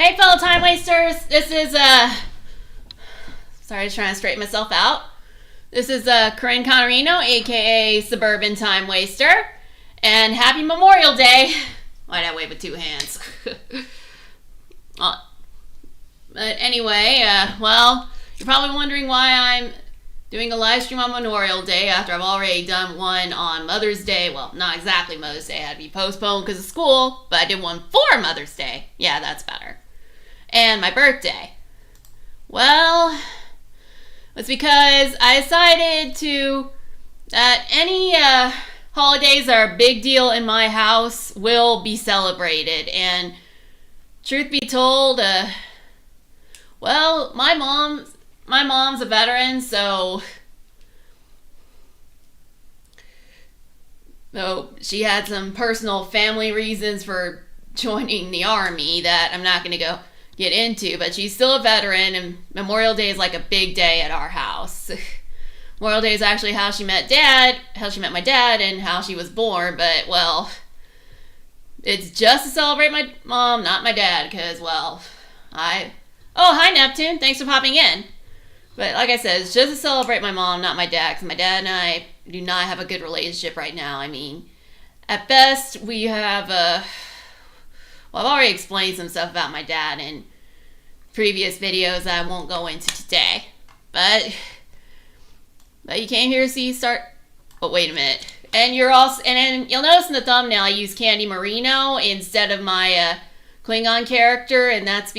Hey fellow time wasters, this is sorry, just trying to straighten myself out. This is Marino, aka Suburban Time Waster, and happy Memorial Day. Why'd I wave with two hands? But anyway, well, you're probably wondering why I'm doing a live stream on Memorial Day after I've already done one on Mother's Day. Well, not exactly Mother's Day, it had to be postponed because of school, but I did one for Mother's Day. Yeah, that's better. And my birthday. Well, it's because I decided that any holidays that are a big deal in my house will be celebrated. And truth be told, well, my mom's a veteran, so she had some personal family reasons for joining the Army that I'm not going to get into, but she's still a veteran, and Memorial Day is like a big day at our house. Memorial Day is actually how she met my dad, and how she was born, but, well, it's just to celebrate my mom, not my dad, because, well, oh, hi, Neptune, thanks for popping in. But like I said, it's just to celebrate my mom, not my dad, because my dad and I do not have a good relationship right now. I mean, at best, we have well, I've already explained some stuff about my dad in previous videos that I won't go into today. But you came here to see oh, wait a minute. And then you'll notice in the thumbnail I use Candy Marino instead of my Klingon character, and that's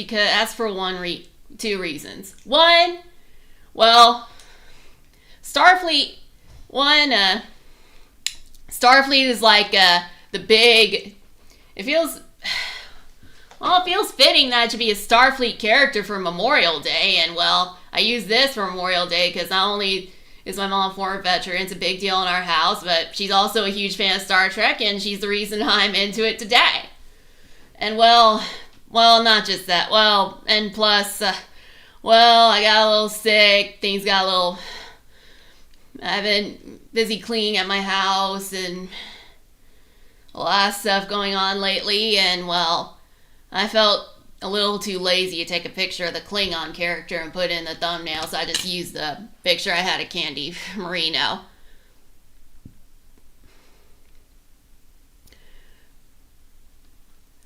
for two reasons. One, well, Starfleet is like the big, it feels fitting that it should be a Starfleet character for Memorial Day, and well, I use this for Memorial Day because not only is my mom a former veteran, it's a big deal in our house, but she's also a huge fan of Star Trek, and she's the reason I'm into it today. And well, not just that, well, and plus, well, I got a little sick, I've been busy cleaning at my house, and a lot of stuff going on lately, and well, I felt a little too lazy to take a picture of the Klingon character and put it in the thumbnail, so I just used the picture I had of Candy Marino.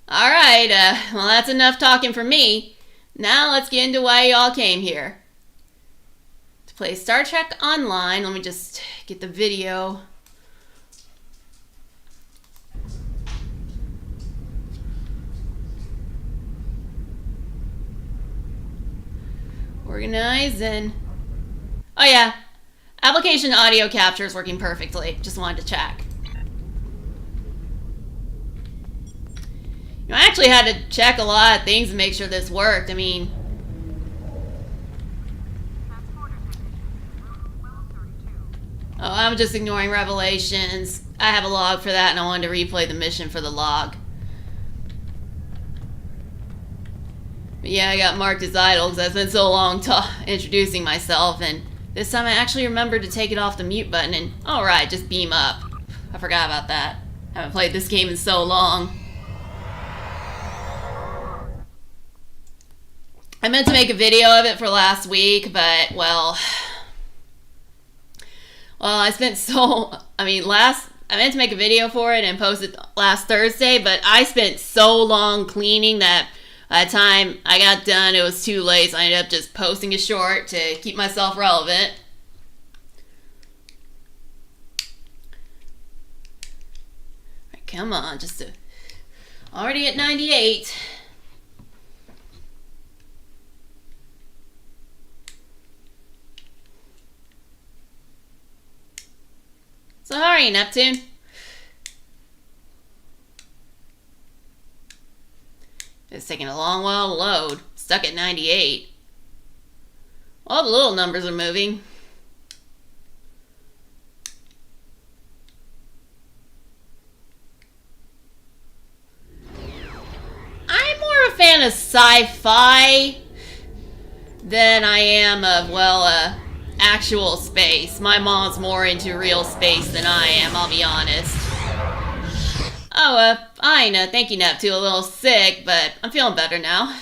Alright, well, that's enough talking for me. Now let's get into why y'all came here. To play Star Trek Online. Let me just get the video. Organize and... oh yeah. Application audio capture is working perfectly. Just wanted to check. I actually had to check a lot of things to make sure this worked. I mean... oh, I'm just ignoring revelations. I have a log for that, and I wanted to replay the mission for the log. But yeah, I got marked as idle because I spent so long introducing myself, and this time I actually remembered to take it off the mute button, and alright, just beam up. I forgot about that. I haven't played this game in so long. I meant to make a video of it for last week, but, well, I meant to make a video for it and post it last Thursday, but I spent so long cleaning that by the time I got done, it was too late, so I ended up just posting a short to keep myself relevant. Right, come on, already at 98. So how are you, Neptune? It's taking a long while to load. Stuck at 98. All the little numbers are moving. I'm more a fan of sci-fi than I am of, well, actual space. My mom's more into real space than I am, I'll be honest. Oh, fine. Thank you, Neptune. A little sick, but I'm feeling better now.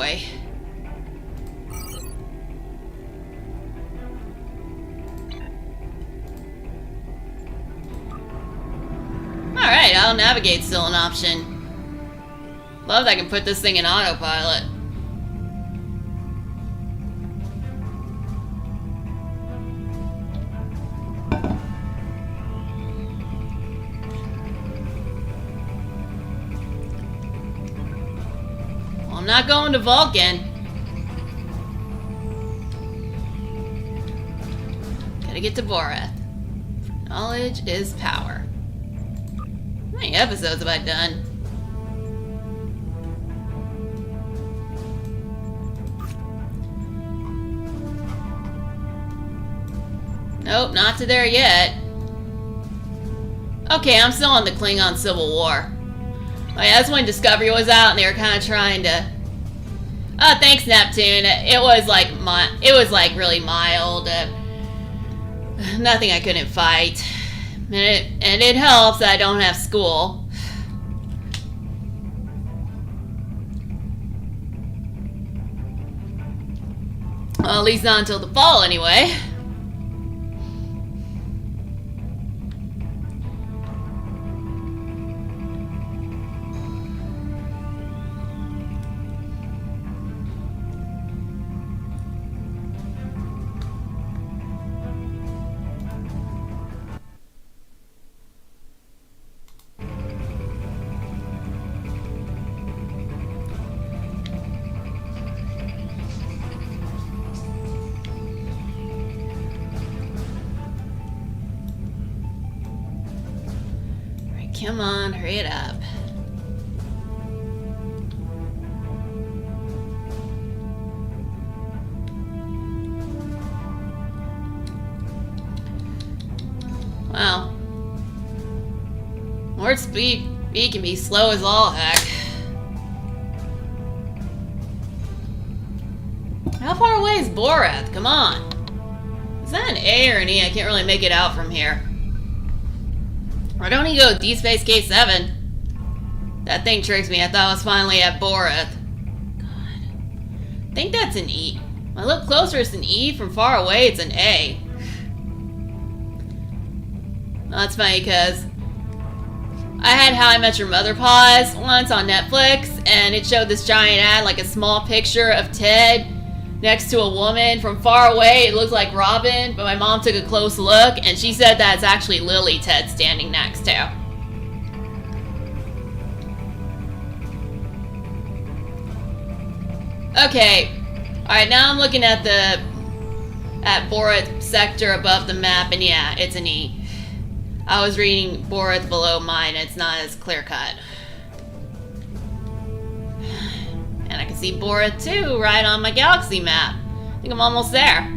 boy. Alright, I'll navigate still an option. Love that I can put this thing in autopilot. Well, I'm not going to Vulcan. Gotta get to Borath. Knowledge is power. How many episodes have I done? Nope, not to there yet. Okay, I'm still on the Klingon Civil War. Oh yeah, that's when Discovery was out and they were kind of trying to... Oh, thanks Neptune. It was like really mild. Nothing I couldn't fight. And it helps that I don't have school. Well, at least not until the fall anyway. Come on, hurry it up. Wow. Warp speed can be slow as all heck. How far away is Borath? Come on. Is that an A or an E? I can't really make it out from here. Why don't you go D-Space K7? That thing tricks me. I thought I was finally at Borath. God. I think that's an E. When I look closer, it's an E. From far away, it's an A. Well, that's funny because I had How I Met Your Mother pause once on Netflix, and it showed this giant ad, like a small picture of Ted next to a woman. From far away, it looked like Robin, but my mom took a close look, and she said that's actually Lily Ted standing next to. Okay, alright, now I'm looking at Borath sector above the map, and yeah, it's an E. I was reading Borath below mine, it's not as clear cut. And I can see Borath too, right on my galaxy map. I think I'm almost there.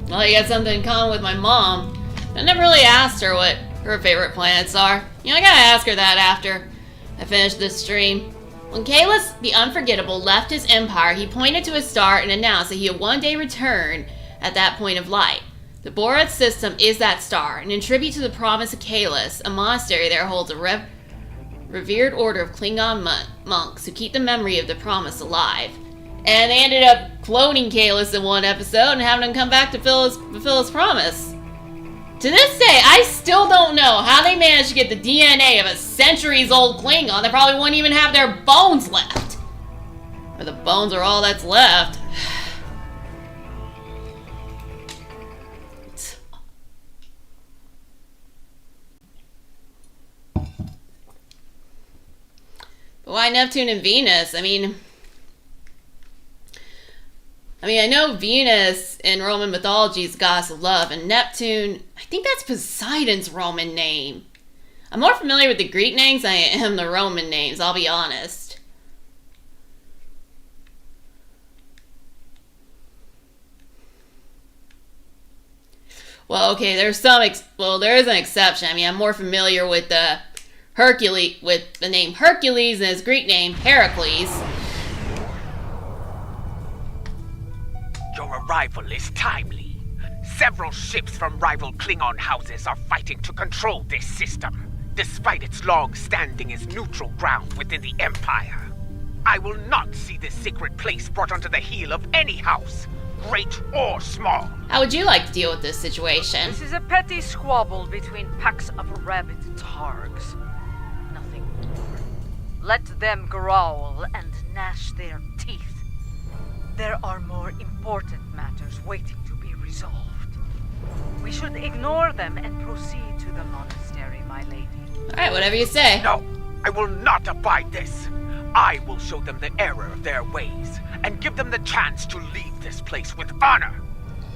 Well, you got something in common with my mom. I never really asked her what her favorite planets are. You know, I gotta ask her that after I finish this stream. When Kahless the Unforgettable left his empire, he pointed to a star and announced that he would one day return at that point of light. The Borath system is that star, and in tribute to the promise of Kahless, a monastery there holds a revered order of Klingon monks who keep the memory of the promise alive. And they ended up cloning Kahless in one episode and having him come back to fulfill his promise. To this day, I still don't know how they managed to get the DNA of a centuries-old Klingon that probably wouldn't even have their bones left. Or the bones are all that's left. But why Neptune and Venus? I mean, I know Venus in Roman mythology is goddess of love, and Neptune, I think that's Poseidon's Roman name. I'm more familiar with the Greek names than I am the Roman names, I'll be honest. Well, okay, there is an exception. I mean, I'm more familiar with the name Hercules and his Greek name Heracles. Your arrival is timely. Several ships from rival Klingon houses are fighting to control this system. despite its long standing as neutral ground within the Empire. I will not see this sacred place brought under the heel of any house, great or small. How would you like to deal with this situation? This is a petty squabble between packs of rabid targs. Nothing more. Let them growl and gnash their teeth. There are more important matters waiting to be resolved. We should ignore them and proceed to the monastery, my lady. Alright, whatever you say. No, I will not abide this. I will show them the error of their ways and give them the chance to leave this place with honor.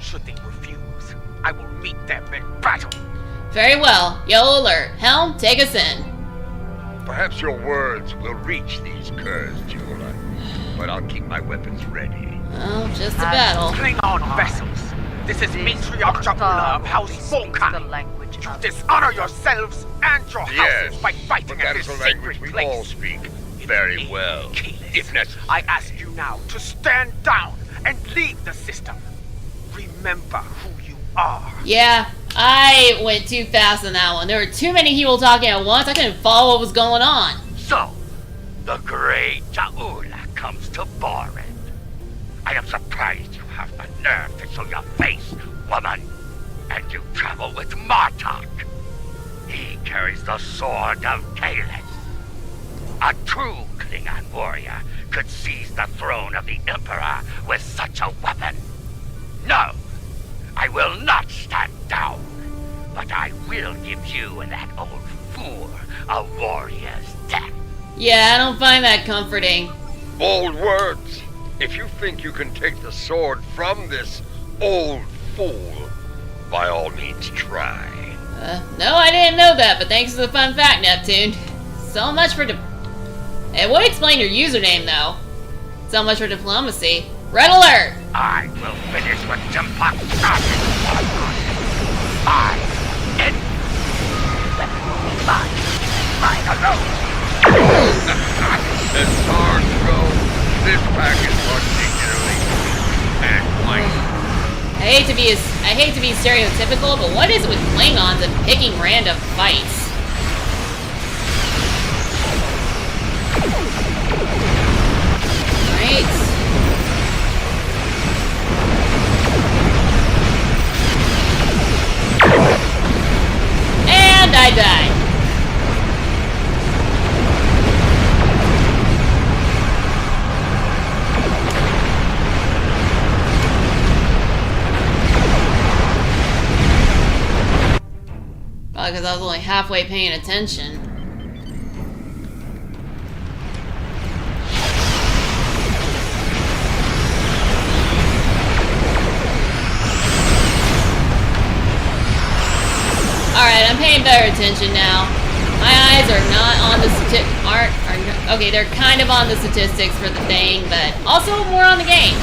Should they refuse, I will meet them in battle. Very well. Yellow alert. Helm, take us in. Perhaps your words will reach these curs, jeweler, but I'll keep my weapons ready. Oh, just a battle. Klingon vessels. This is Matriarch Jabula of House Volcan. You dishonor yourselves and your houses by fighting at this sacred we place. all speak very well, if necessary. I ask you now to stand down and leave the system. Remember who you are. Yeah, I went too fast on that one. There were too many people talking at once. I couldn't follow what was going on. So, the great Jaula comes to Boren. I am surprised you have the nerve to show your face, woman. And you travel with Martok. He carries the sword of Kalis. A true Klingon warrior could seize the throne of the Emperor with such a weapon. No, I will not stand down, but I will give you and that old fool a warrior's death. Yeah, I don't find that comforting. Bold words. If you think you can take the sword from this old fool, by all means try. No, I didn't know that, but thanks for the fun fact, Neptune. So much for It would explain your username, though. So much for diplomacy. Red alert! I will finish what Jimpak started. I end my alone. As far as goes, this pack is particularly and white. I hate to be stereotypical, but what is it with Klingons and picking random fights? Right. And I died. Probably because I was only halfway paying attention. Alright, I'm paying better attention now. My eyes are not on the okay, they're kind of on the statistics for the thing, but also more on the game.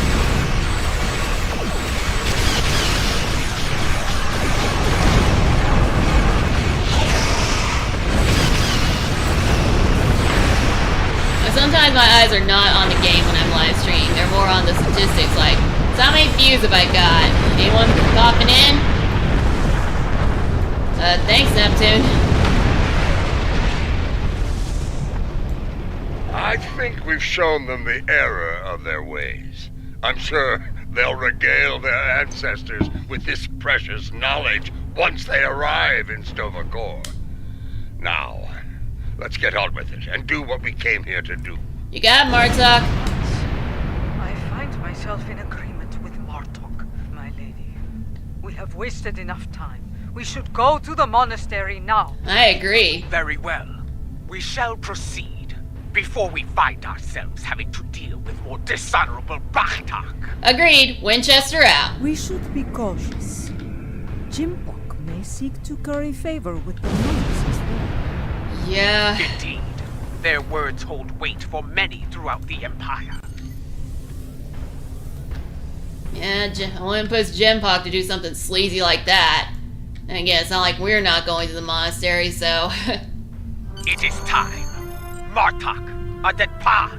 Sometimes my eyes are not on the game when I'm live streaming. They're more on the statistics, like, so how many views have I got? Anyone popping in? Thanks, Neptune. I think we've shown them the error of their ways. I'm sure they'll regale their ancestors with this precious knowledge once they arrive in Stovacor. Now, let's get on with it and do what we came here to do. You got it, Martok. I find myself in agreement with Martok, my lady. We have wasted enough time. We should go to the monastery now. I agree. Very well. We shall proceed before we find ourselves having to deal with more dishonorable Bachtak. Agreed. Winchester out. We should be cautious. Jimpok may seek to curry favor with the monks as well. Yeah. Indeed. Their words hold weight for many throughout the Empire. Yeah, Olympus Genpok to do something sleazy like that. And again, it's not like we're not going to the monastery, so... It is time. Martok, Adetpa,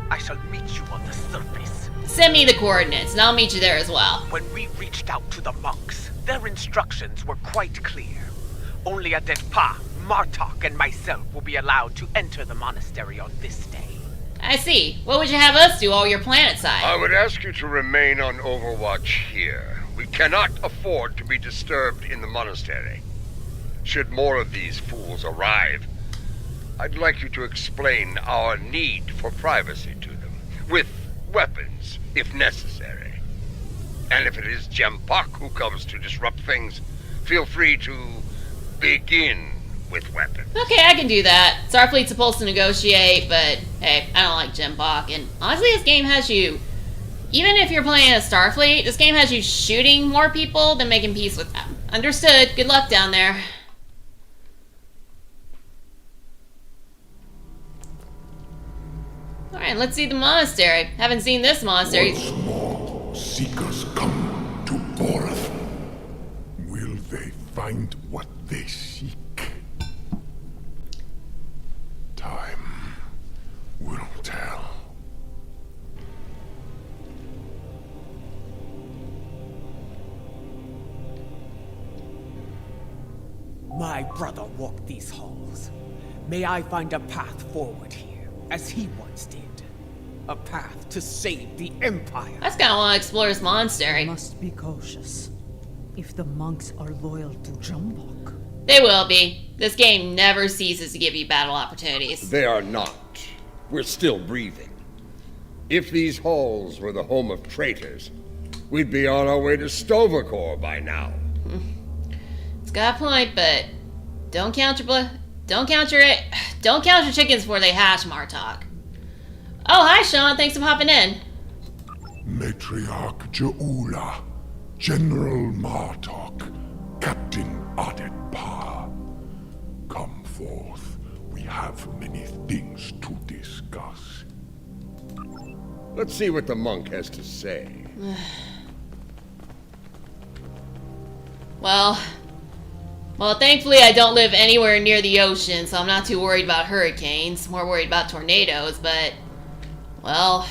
I shall meet you on the surface. Send me the coordinates, and I'll meet you there as well. When we reached out to the monks, their instructions were quite clear. Only Adetpa Martok and myself will be allowed to enter the monastery on this day. I see. What would you have us do while you're planetside? I would ask you to remain on overwatch here. We cannot afford to be disturbed in the monastery. Should more of these fools arrive, I'd like you to explain our need for privacy to them, with weapons, if necessary. And if it is Jempok who comes to disrupt things, feel free to begin with weapons. Okay, I can do that. Starfleet's supposed to negotiate, but hey, I don't like Jempok. And honestly, this game has you, even if you're playing as Starfleet, this game has you shooting more people than making peace with them. Understood. Good luck down there. Alright, let's see the monastery. Haven't seen this monastery. Once more, seekers come to Boreth. Will they find what they seek? Time will tell. My brother walked these halls. May I find a path forward here, as he once did. A path to save the Empire. I just kinda wanna explore this monastery. Must be cautious. If the monks are loyal to Jambok. They will be. This game never ceases to give you battle opportunities. They are not. We're still breathing. If these halls were the home of traitors, we'd be on our way to Stovacor by now. It's got a point, but don't count your don't count your chickens before they hatch, Martok. Oh, hi, Sean. Thanks for popping in. Matriarch Jaula, General Martok, Captain Adetpa. Come forth. We have many things to discuss. Let's see what the monk has to say. Well, thankfully I don't live anywhere near the ocean, so I'm not too worried about hurricanes. More worried about tornadoes, but, well,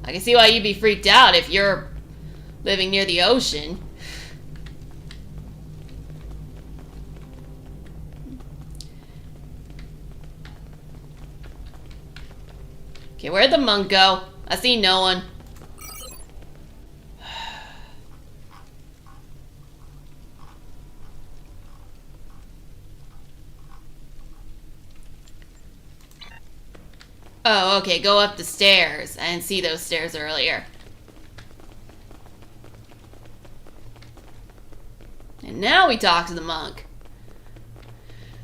I can see why you'd be freaked out if you're living near the ocean. Okay, where'd the monk go? I see no one. Oh, okay, go up the stairs. I didn't see those stairs earlier. And now we talk to the monk.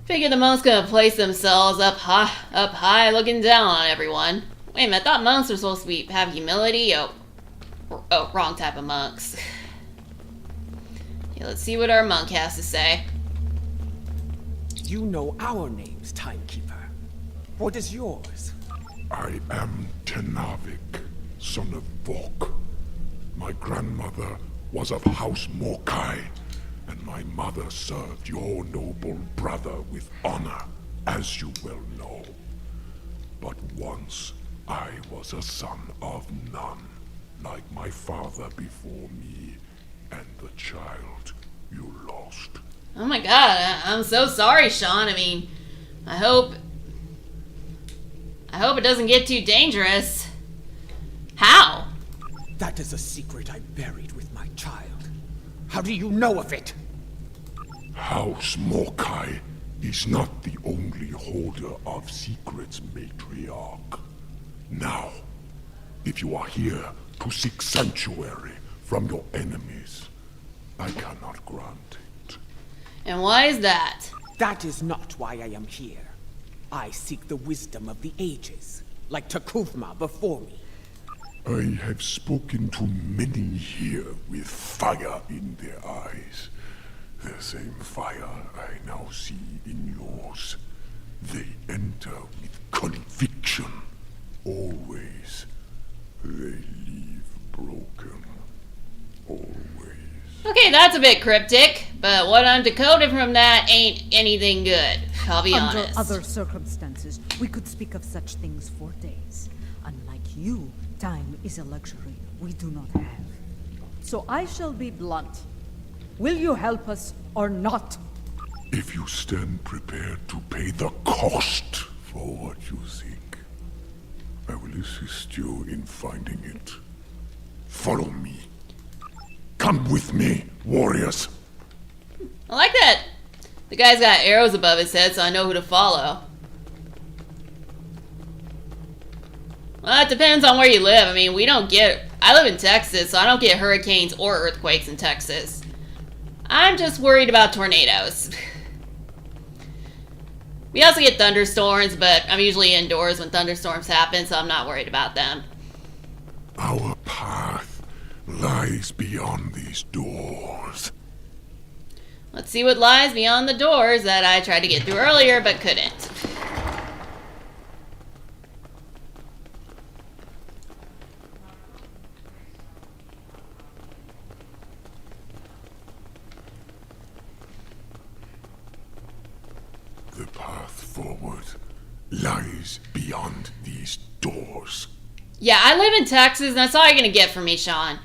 Figure the monk's gonna place themselves up high, looking down on everyone. Wait a minute, I thought monks were supposed to have humility. Oh, wrong type of monks. Okay, let's see what our monk has to say. You know our names, Timekeeper. What is yours? I am Tenavik, son of Vok. My grandmother was of House Morkai, and my mother served your noble brother with honor, as you well know. But once, I was a son of none, like my father before me, and the child you lost. Oh my god, I'm so sorry, Sean. I mean, I hope it doesn't get too dangerous. How? That is a secret I buried with my child. How do you know of it? House Morkai is not the only holder of secrets, Matriarch. Now, if you are here to seek sanctuary from your enemies, I cannot grant it. And why is that? That is not why I am here. I seek the wisdom of the ages, like Takufma before me. I have spoken to many here with fire in their eyes. The same fire I now see in yours. They enter with conviction. Always. They leave broken. Always. Okay, that's a bit cryptic, but what I'm decoding from that ain't anything good. I'll be Under honest. other circumstances, we could speak of such things for days. Unlike you, time is a luxury we do not have. So I shall be blunt. Will you help us or not? If you stand prepared to pay the cost for what you seek, I will assist you in finding it. Follow me. Come with me, warriors. I like that. The guy's got arrows above his head, so I know who to follow. Well, it depends on where you live. I mean, I live in Texas, so I don't get hurricanes or earthquakes in Texas. I'm just worried about tornadoes. We also get thunderstorms, but I'm usually indoors when thunderstorms happen, so I'm not worried about them. Our path lies beyond these doors. Let's see what lies beyond the doors that I tried to get through earlier, but couldn't. The path forward lies beyond these doors. Yeah, I live in Texas, and that's all you're gonna get from me, Sean.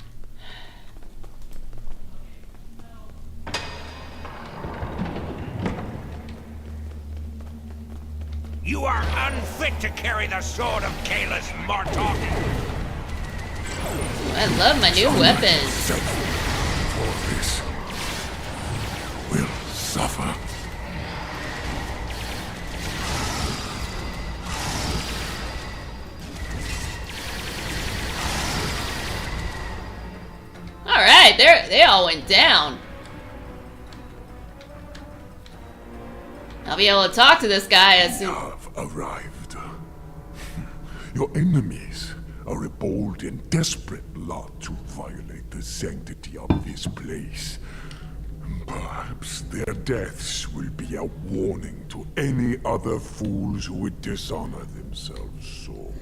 You are unfit to carry the sword of Kalis Martok. I love my new weapons. For this will suffer. Alright, they all went down. I'll be able to talk to this guy as soon. Have arrived. Your enemies are a bold and desperate lot to violate the sanctity of this place. Perhaps their deaths will be a warning to any other fools who would dishonor themselves so.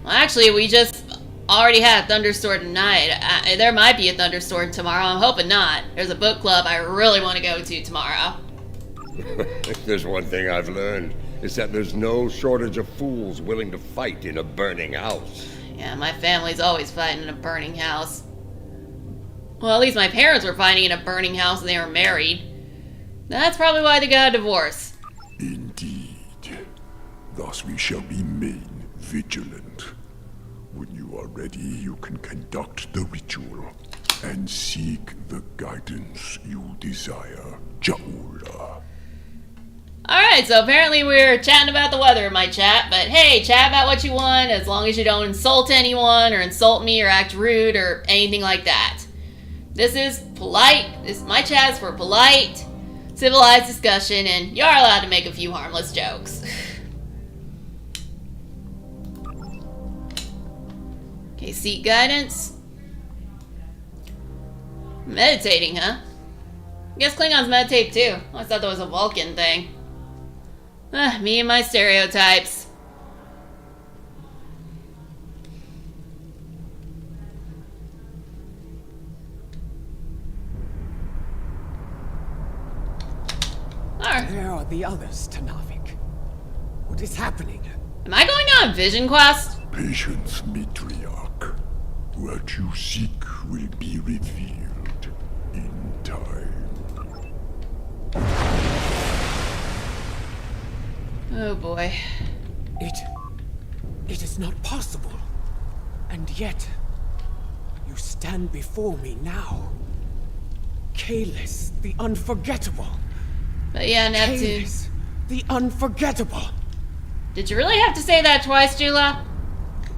Well, actually, we just already had a thunderstorm tonight. There might be a thunderstorm tomorrow. I'm hoping not. There's a book club I really want to go to tomorrow. If there's one thing I've learned, it's that there's no shortage of fools willing to fight in a burning house. Yeah, my family's always fighting in a burning house. Well, at least my parents were fighting in a burning house when they were married. That's probably why they got a divorce. Indeed. Thus we shall remain vigilant. When you are ready, you can conduct the ritual and seek the guidance you desire, Jaula. Alright, so apparently we're chatting about the weather in my chat, but hey, chat about what you want as long as you don't insult anyone or insult me or act rude or anything like that. This is polite. My chat is for polite, civilized discussion, and you're allowed to make a few harmless jokes. Okay, seek guidance. Meditating, huh? I guess Klingons meditate too. I thought that was a Vulcan thing. Me and my stereotypes. Where are the others, Tanavik? What is happening? Am I going on a vision quest? Patience, matriarch. What you seek will be revealed in time. Oh boy. It is not possible. And yet, you stand before me now. Kalis, the unforgettable. But yeah, Neptune. Kalis, the unforgettable. Did you really have to say that twice, Jula?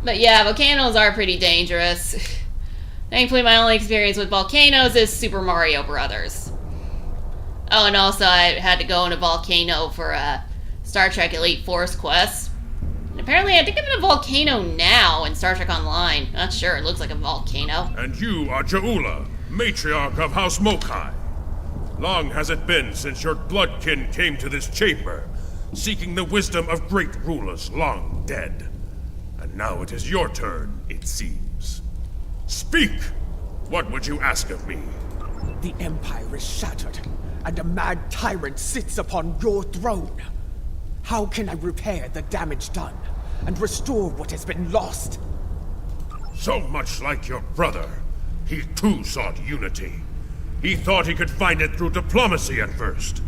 But yeah, volcanoes are pretty dangerous. Thankfully, my only experience with volcanoes is Super Mario Brothers. Oh, and also I had to go in a volcano for a Star Trek Elite Force quest. And apparently I think I'm in a volcano now in Star Trek Online. Not sure, it looks like a volcano. And you are Jaula, matriarch of House Mokai. Long has it been since your bloodkin came to this chamber, seeking the wisdom of great rulers long dead. And now it is your turn, it seems. Speak! What would you ask of me? The Empire is shattered, and a mad tyrant sits upon your throne. How can I repair the damage done, and restore what has been lost? So much like your brother, he too sought unity. He thought he could find it through diplomacy at first,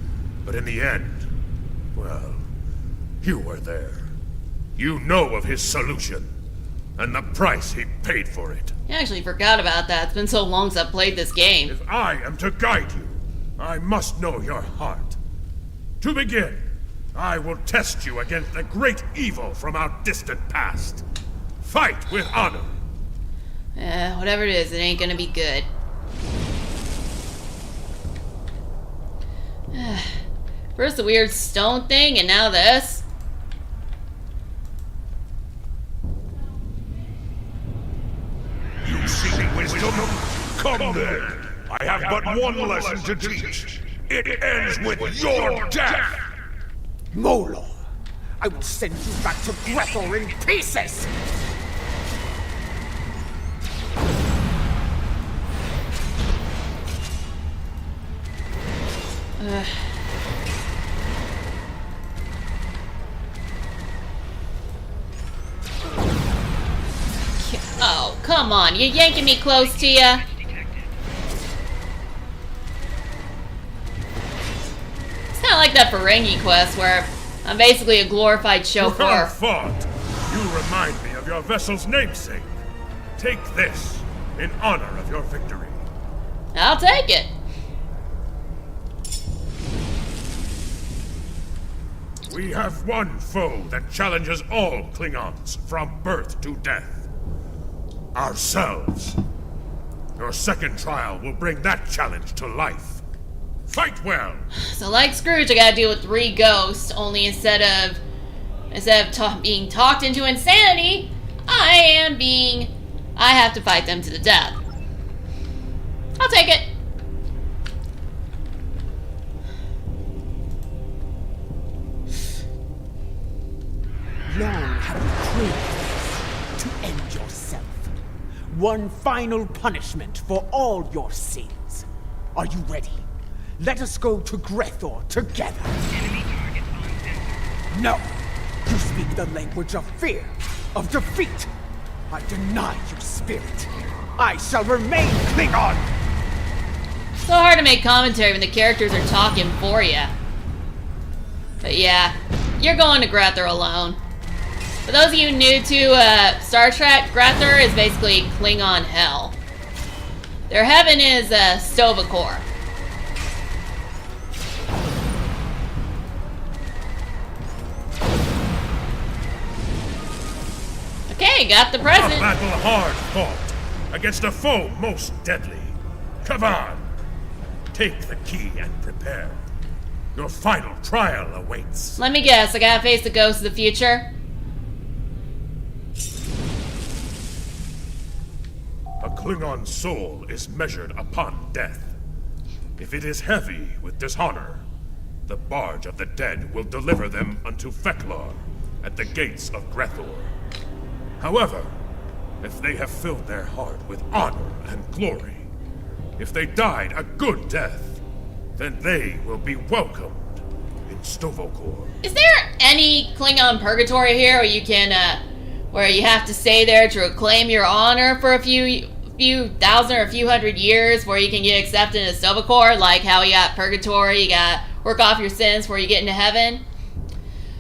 But in the end, well, you were there. You know of his solution, and the price he paid for it. I actually forgot about that. It's been so long since I've played this game. If I am to guide you, I must know your heart. To begin, I will test you against the great evil from our distant past. Fight with honor. Whatever it is, it ain't gonna be good. First the weird stone thing, and now this. You seek wisdom? Come then. I have but one lesson to teach. It ends with your death. Molo, I will send you back to Grethor in pieces! Oh, come on. You yanking me close to ya? It's kind of like that Ferengi quest where I'm basically a glorified chauffeur. Well fought. You remind me of your vessel's namesake. Take this in honor of your victory. I'll take it. We have one foe that challenges all Klingons from birth to death. Ourselves. Your second trial will bring that challenge to life. Fight well! So like Scrooge, I gotta deal with 3 ghosts, only instead of being talked into insanity, I have to fight them to the death. I'll take it. Long have you prayed to end yourself. One final punishment for all your sins. Are you ready? Let us go to Grethor together. No! You speak the language of fear, of defeat. I deny you, spirit. I shall remain Klingon! So hard to make commentary when the characters are talking for you. But yeah, you're going to Grethor alone. For those of you new to Star Trek, Grethor is basically Klingon hell. Their heaven is Stovacor. Okay, got the A present. battle hard fought against a foe most deadly. Kavan, take the key and prepare. Your final trial awaits. Let me guess, I gotta face the ghosts of the future? A Klingon soul is measured upon death. If it is heavy with dishonor, the barge of the dead will deliver them unto Feklar at the gates of Grethor. However, if they have filled their heart with honor and glory, if they died a good death, then they will be welcomed in Stovacor. Is there any Klingon purgatory here where you can, where you have to stay there to reclaim your honor for a few thousand or a few hundred years where you can get accepted into Stovacor, like how you got purgatory, you got work off your sins before you get into heaven?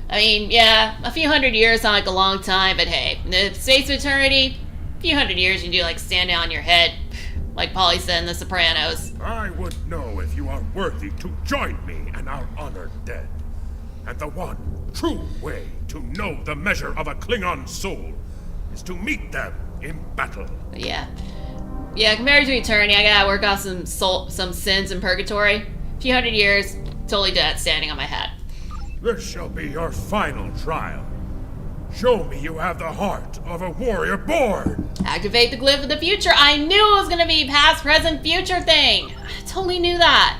I mean, yeah, a few hundred years sound like a long time, but hey, in the space of eternity, a few hundred years you can do like stand down on your head, like Polly said in The Sopranos. I would know if you are worthy to join me and our honored dead. And the one true way to know the measure of a Klingon soul is to meet them in battle. But yeah. Yeah, compared to eternity, I gotta work off some sins in purgatory. A few hundred years, totally dead standing on my head. This shall be your final trial. Show me you have the heart of a warrior born. Activate the glyph of the future. I knew it was gonna be past, present, future thing. I totally knew that.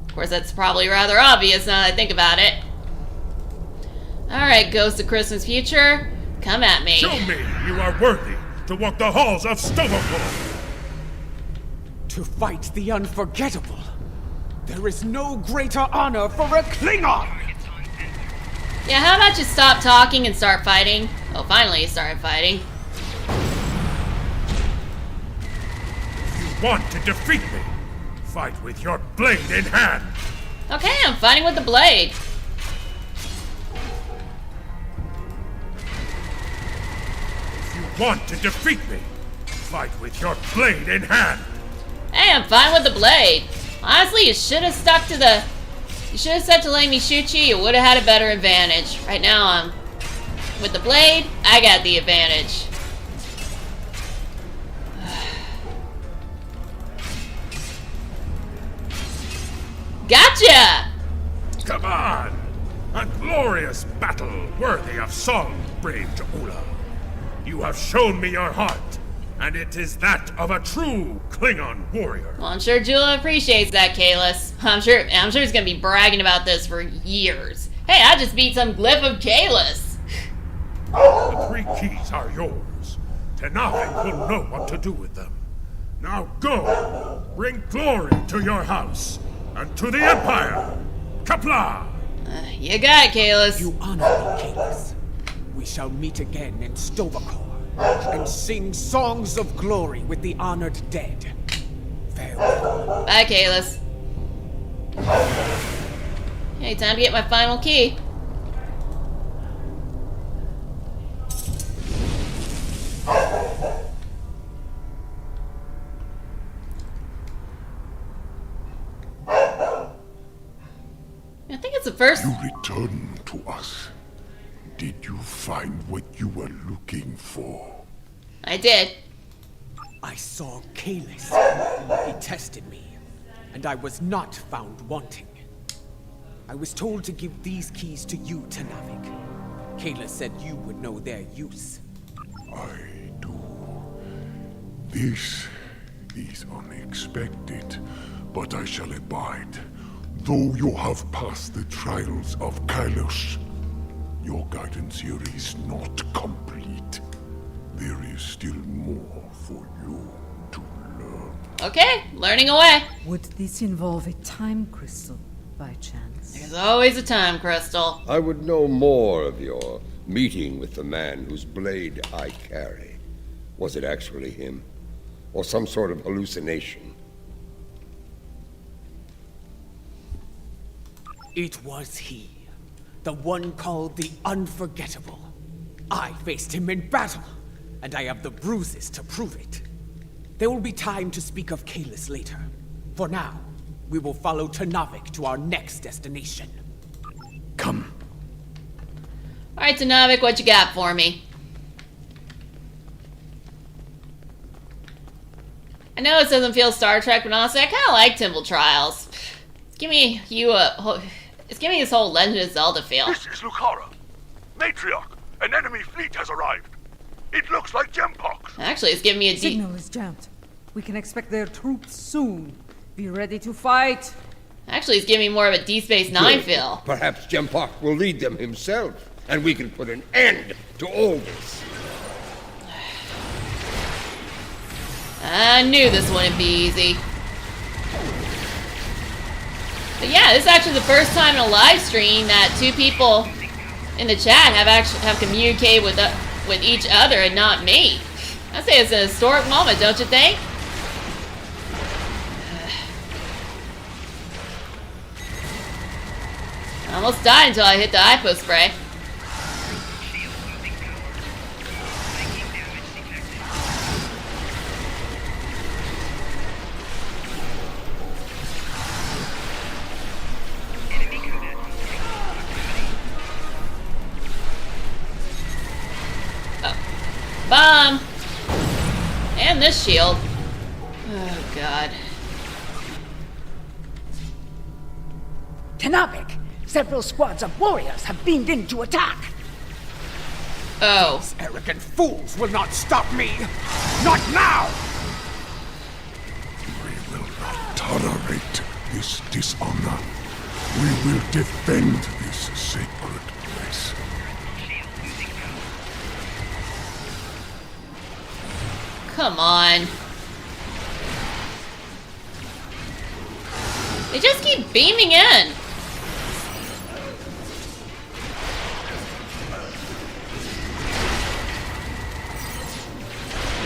Of course, that's probably rather obvious now that I think about it. Alright, Ghost of Christmas Future, come at me. Show me you are worthy to walk the halls of Stovacor. To fight the unforgettable. There is no greater honor for a Klingon! Yeah, how about you stop talking and start fighting? Oh, finally you started fighting. If you want to defeat me, fight with your blade in hand. Okay, I'm fighting with the blade. If you want to defeat me, fight with your blade in hand. Hey, I'm fine with the blade. Honestly, you should have stuck to the... You should have said to letting me shoot you. You would have had a better advantage. Right now, I'm... With the blade, I got the advantage. Gotcha! Come on! A glorious battle worthy of song, brave Ja'ula. You have shown me your heart, and it is that of a true Klingon warrior. Well, I'm sure Jula appreciates that, Kalis. I'm sure he's gonna be bragging about this for years. Hey, I just beat some glyph of Kalis. The 3 keys are yours. Tenavik will know what to do with them. Now go! Bring glory to your house, and to the Empire! Kapla! You got it, Kalis. You honor me, Kalis. We shall meet again in Stovacor and sing songs of glory with the honored dead. Farewell. Bye, Kalis. Hey, time to get my final key. I think it's the first... You returned to us. Did you find what you were looking for? I did. I saw Kalis. He tested me, and I was not found wanting. I was told to give these keys to you, Tenavik. Kalis said you would know their use. I do. This is unexpected, but I shall abide. Though you have passed the trials of Kalos, your guidance here is not complete. There is still more for you to learn. Okay, learning away. Would this involve a time crystal, by chance? There's always a time crystal. I would know more of your meeting with the man whose blade I carry. Was it actually him? Or some sort of hallucination? It was he. The one called the Unforgettable. I faced him in battle, and I have the bruises to prove it. There will be time to speak of Kalis later. For now, we will follow Tenavik to our next destination. Come. Alright, Tenavik, what you got for me? I know it doesn't feel Star Trek, but honestly, I kind of like Temple Trials. It's giving me this whole Legend of Zelda feel. This is Lucara. Matriarch, an enemy fleet has arrived. It looks like Gempox. Actually, it's giving me a Signal is jammed. We can expect their troops soon. Be ready to fight. Actually, it's giving me more of a Deep Space Nine feel. Perhaps Jempak will lead them himself, and we can put an end to all this. I knew this wouldn't be easy. But yeah, this is actually the first time in a live stream that 2 people in the chat have communicated with each other and not me. I say it's an historic moment, don't you think? I almost died until I hit the hypo spray. Bomb! And this shield. Oh, God. Tenavik, several squads of warriors have beamed in to attack. Oh. These arrogant fools will not stop me! Not now! We will not tolerate this dishonor. We will defend this sacred place. Come on. They just keep beaming in.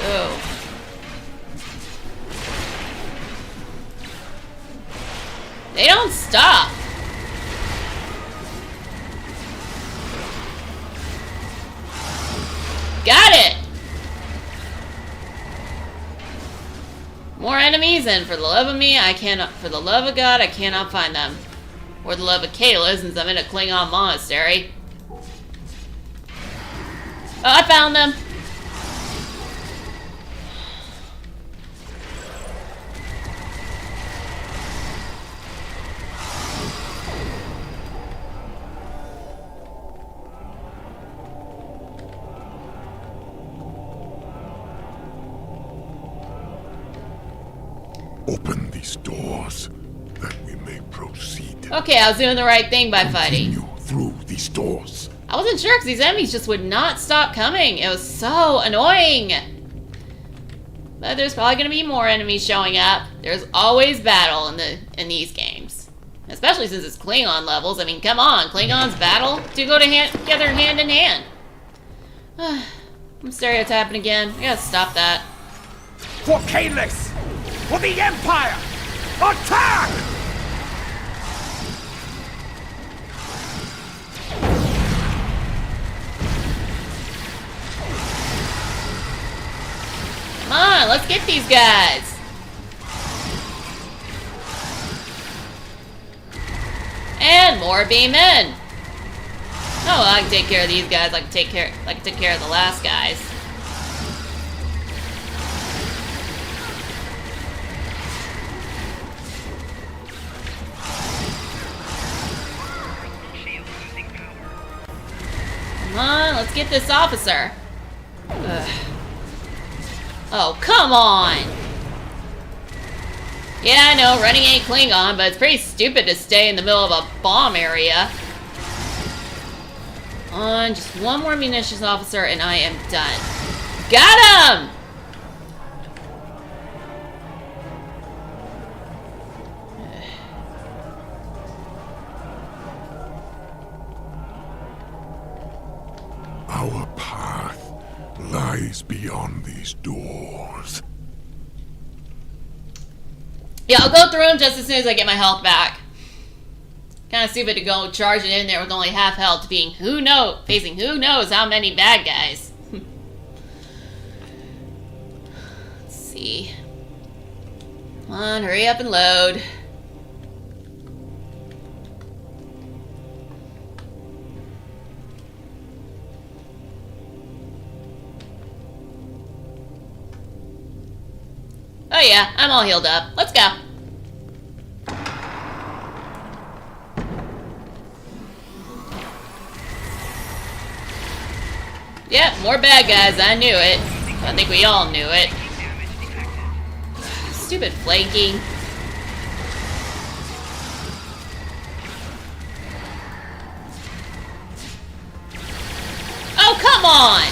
Oh. They don't stop. More enemies, and for the love of me, for the love of God, I cannot find them. Or the love of Kayla, since I'm in a Klingon monastery. Oh, I found them! Open these doors, that we may proceed. Okay, I was doing the right thing by fighting. Continue through these doors. I wasn't sure because these enemies just would not stop coming. It was so annoying. But there's probably going to be more enemies showing up. There's always battle in these games. Especially since it's Klingon levels. I mean, come on. Klingons battle do go together hand in hand. I'm stereotyping again. I gotta stop that. For Kalis! For the Empire! Attack! Come on, let's get these guys. And more beammen. Oh, I can take care of these guys. I can take care of the last guys. Come on, let's get this officer. Ugh. Oh, come on! Yeah, I know, running ain't Klingon, but it's pretty stupid to stay in the middle of a bomb area. On, just one more munitions officer and I am done. Got him! Our path lies beyond these doors. Yeah, I'll go through them just as soon as I get my health back. Kind of stupid to go charging in there with only half health, facing who knows how many bad guys. Let's see. Come on, hurry up and load. Oh yeah, I'm all healed up. Let's go. Yep, more bad guys. I knew it. I think we all knew it. Stupid flanking. Oh, come on!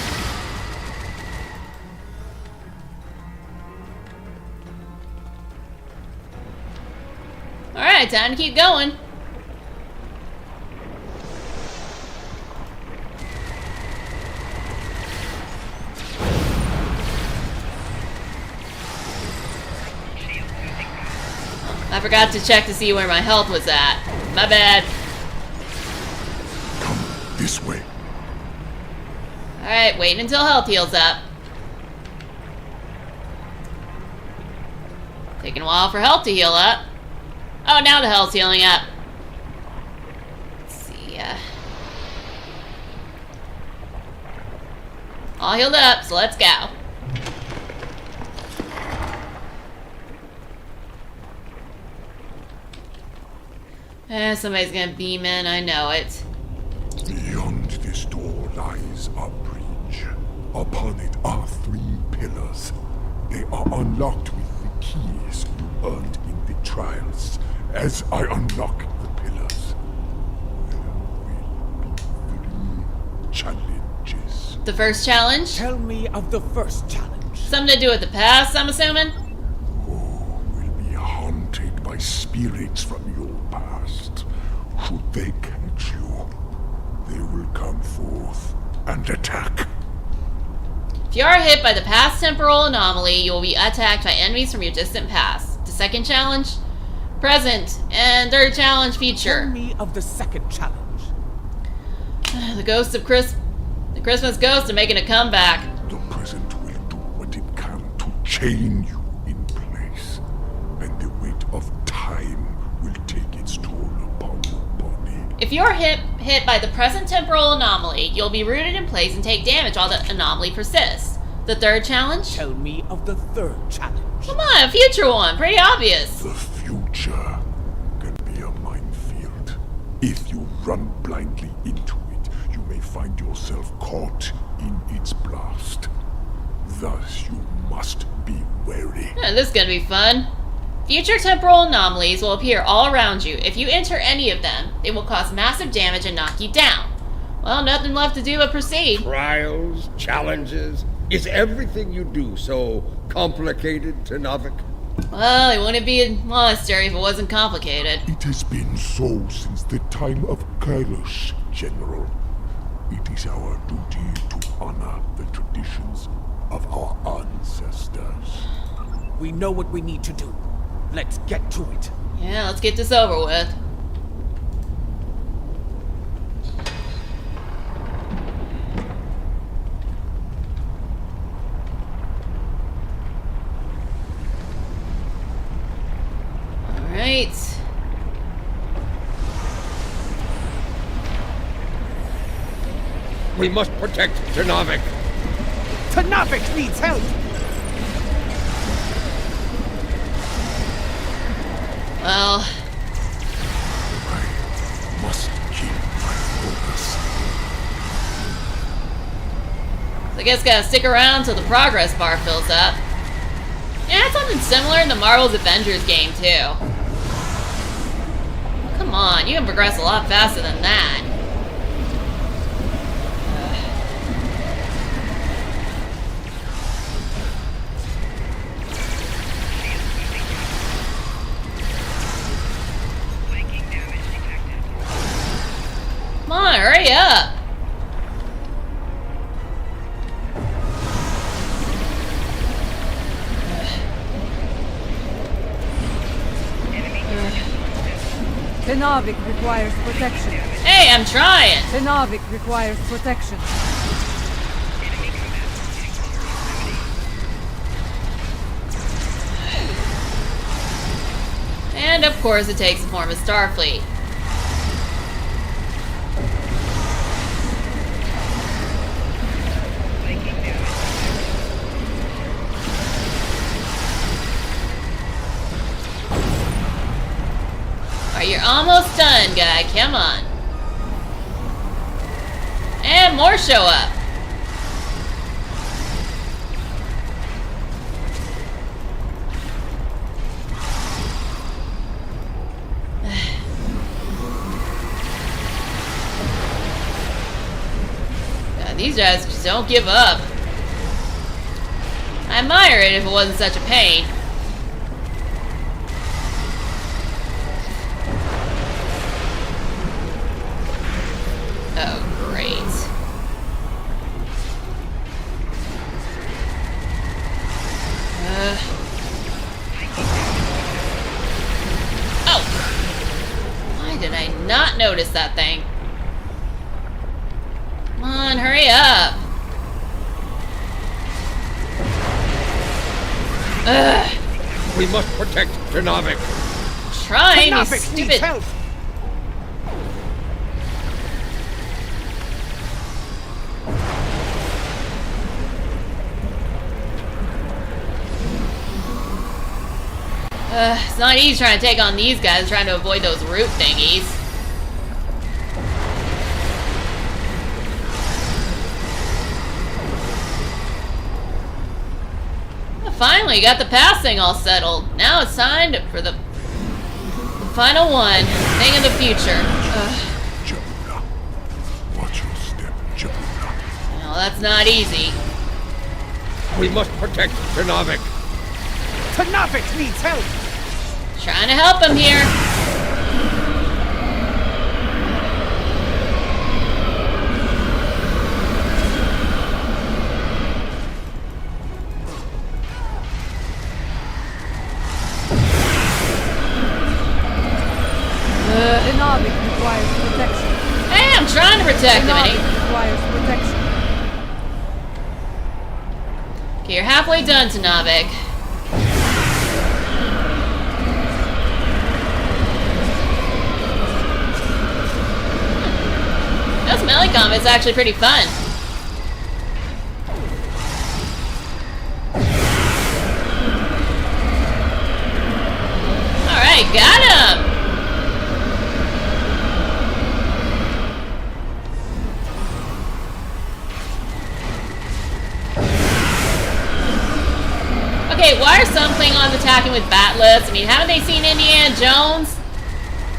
Alright, time to keep going. I forgot to check to see where my health was at. My bad. Come this way. Alright, waiting until health heals up. Taking a while for health to heal up. Oh, now the health's healing up. Let's see, all healed up, so let's go. Somebody's gonna beam in, I know it. Beyond this door lies a bridge. Upon it are 3 pillars. They are unlocked with the keys you earned in the trials. As I unlock the pillars, there will be 3 challenges. The first challenge? Tell me of the first challenge. Something to do with the past, I'm assuming? You will be haunted by spirits from your past. Should they catch you, they will come forth and attack. If you are hit by the past temporal anomaly, you will be attacked by enemies from your distant past. The second challenge? Present. And third challenge feature. Tell me of the second challenge. The ghost of the Christmas ghost are making a comeback. The present will do what it can to chain you in place. If you're hit by the present temporal anomaly, you'll be rooted in place and take damage while the anomaly persists. The third challenge? Tell me of the third challenge. Come on, a future one. Pretty obvious. The future can be a minefield. If you run blindly into it, you may find yourself caught in its blast. Thus, you must be wary. This is gonna be fun. Future temporal anomalies will appear all around you. If you enter any of them, they will cause massive damage and knock you down. Well, nothing left to do but proceed. Trials, challenges. Is everything you do so complicated, Tenavik? Well, it wouldn't be a monastery if it wasn't complicated. It has been so since the time of Kailash, General. It is our duty to honor the traditions of our ancestors. We know what we need to do. Let's get to it. Yeah, let's get this over with. Alright. We must protect Tenavik. Tenavik needs help! Well, I must keep my focus. I guess gotta stick around till the progress bar fills up. Yeah, it's something similar in the Marvel's Avengers game, too. Come on, you can progress a lot faster than that. Come on, hurry up! Tenavik requires protection. Hey, I'm trying! Tenavik requires protection. And of course it takes the form of Starfleet. Alright, you're almost done, guy. Come on. And more show up. God, these guys just don't give up. I admire it if it wasn't such a pain. Oh, great. Oh! Why did I not notice that thing? Come on, hurry up! Ugh! We must protect Tenavik. Trying, you Tenavik needs stupid... help! It's not easy trying to take on these guys, trying to avoid those root thingies. Well, finally, got the passing all settled. Now it's time for the final one. Thing of the future. Jabula. Watch your step, Jabula. Well, that's not easy. We must protect Tenavik. Tenavik needs help! Trying to help him here. Tenavik requires protection. Hey, I'm trying to protect him. and he- Tenavik requires protection. Okay, you're halfway done, Tenavik. it's actually pretty fun. Alright, got him! Okay, why are some Klingons attacking with batlets? I mean, haven't they seen Indiana Jones?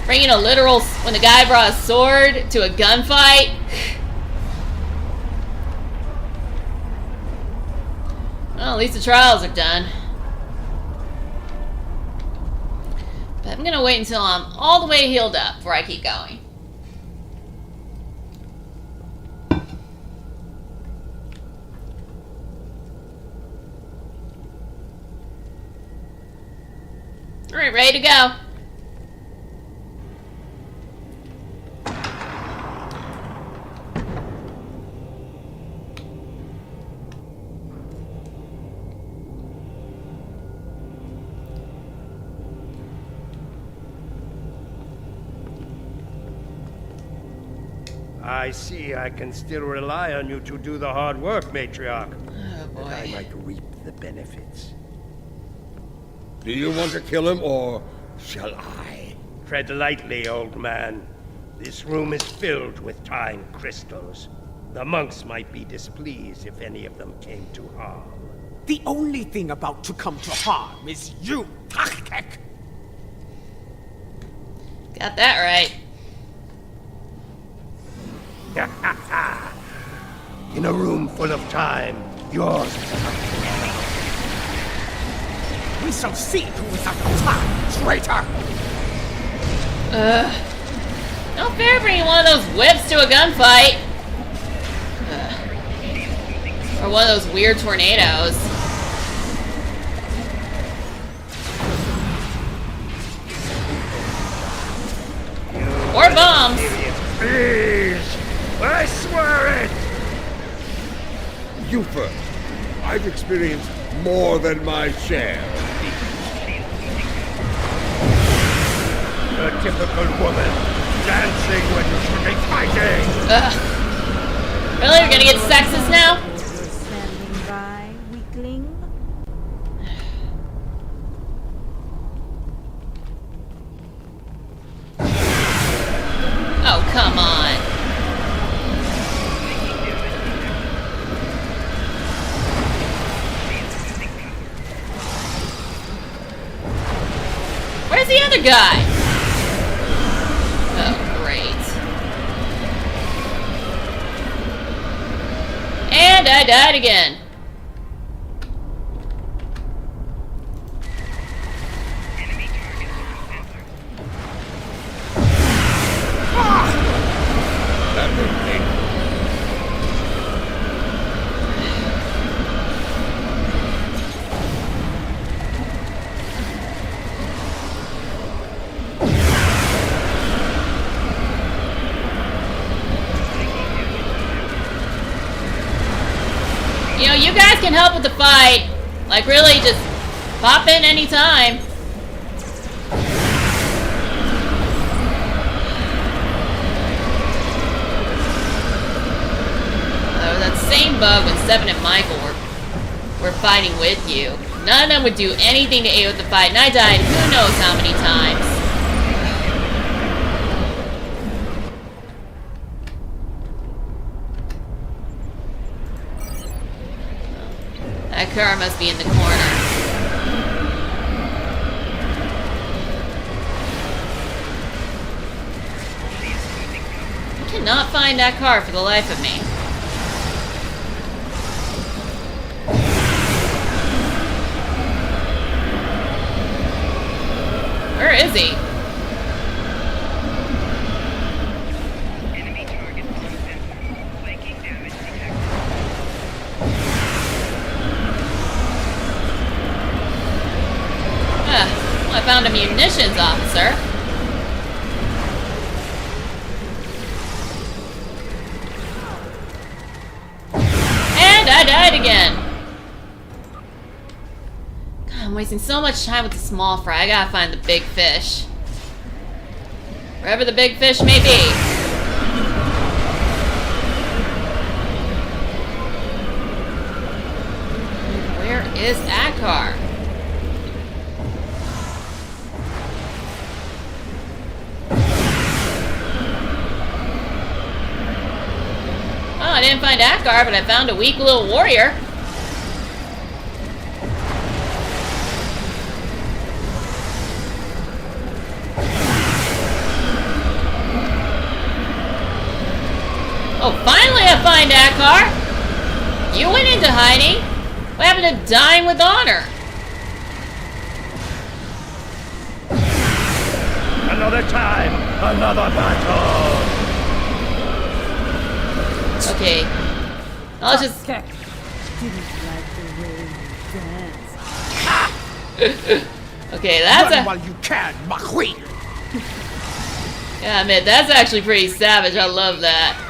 Bringing a literal, when the guy brought a sword to a gunfight? Well, at least the trials are done. But I'm gonna wait until I'm all the way healed up before I keep going. Alright, ready to go. I see I can still rely on you to do the hard work, Matriarch. Oh boy. And I might reap the benefits. Do you want to kill him, or shall I? Tread lightly, old man. This room is filled with time crystals. The monks might be displeased if any of them came to harm. The only thing about to come to harm is you, Tachkek. Got that right. In a room full of time, yours. We shall see who is at the top, traitor! No fair bringing one of those whips to a gunfight. Or one of those weird tornadoes. Or bombs. Please! I swear it! You first. I've experienced more than my share. A typical woman, dancing when you should be fighting! Really? You're gonna get sexist now? You're standing by, weakling. Oh, come on. Where's the other guy? Oh, great. And I died again. That hurt me. You know, you guys can help with the fight. Like, really, just pop in anytime. That same bug when Seven and Michael were fighting with you. None of them would do anything to aid with the fight, and I died who knows how many times. That car must be in the corner. I cannot find that car for the life of me. Where is he? Enemy target on sensor. Flanking damage detected. Well, I found a munitions officer. And I died again. I'm wasting so much time with the small fry. I gotta find the big fish. Wherever the big fish may be. is Akar? Oh, I didn't find Akar, but I found a weak little warrior. Oh, finally I find Akar! You went into hiding. What happened to dying with honor? Another time, another battle! Okay. I'll just... Didn't like the way you dance. Okay, that's Run a... while you can, ma queen! Yeah, I admit, that's actually pretty savage. I love that.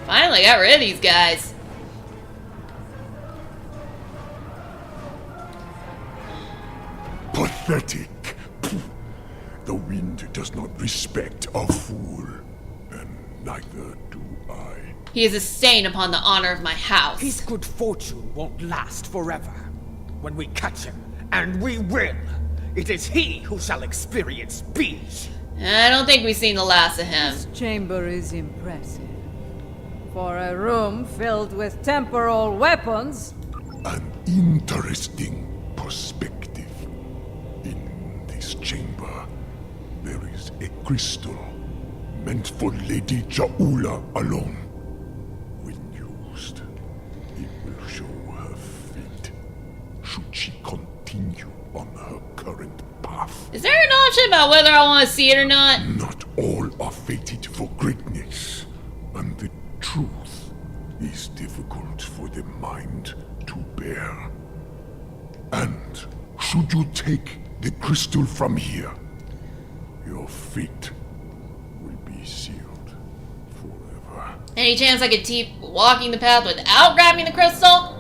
Finally got rid of these guys. Pathetic. The wind does not respect a fool, and neither do I. He is a stain upon the honor of my house. His good fortune won't last forever. When we catch him, and we will, it is he who shall experience peace. I don't think we've seen the last of him. This chamber is impressive. For a room filled with temporal weapons. An interesting perspective. In this chamber, there is a crystal meant for Lady Jaula alone. When used, it will show her fate, should she continue on her current path. Is there an option about whether I want to see it or not? Not all are fated for greatness, and the truth is difficult for the mind to bear. And should you take the crystal from here, your fate will be sealed forever. Any chance I could keep walking the path without grabbing the crystal?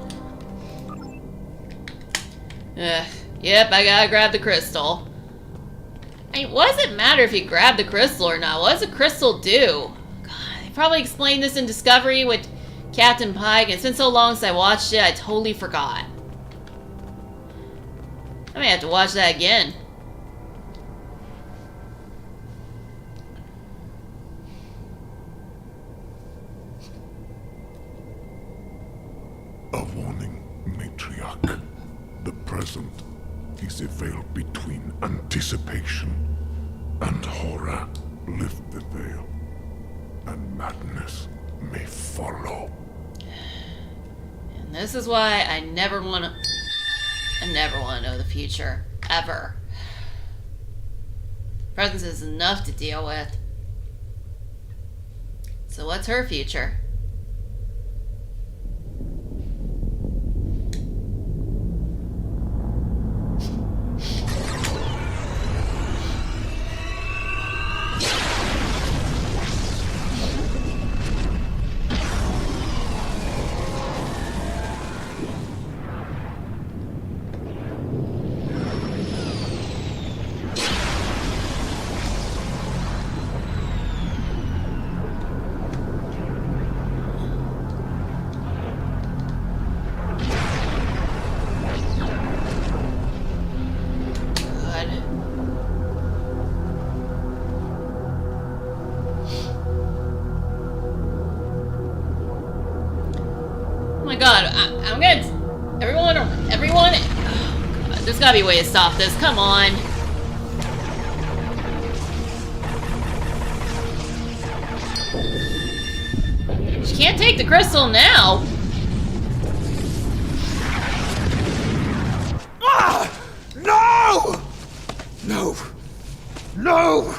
Yep, I gotta grab the crystal. I mean, what does it matter if you grab the crystal or not? What does the crystal do? God, they probably explained this in Discovery with Captain Pike, and it's been so long since I watched it, I totally forgot. I may have to watch that again. A warning, matriarch. The present is a veil between anticipation and horror. Lift the veil, and madness may follow. And this is why I never want to know the future. Ever. Presence is enough to deal with. So what's her future? I'm gonna... Everyone... Oh, God, there's gotta be a way to stop this. Come on. She can't take the crystal now. Ah! No! No! No!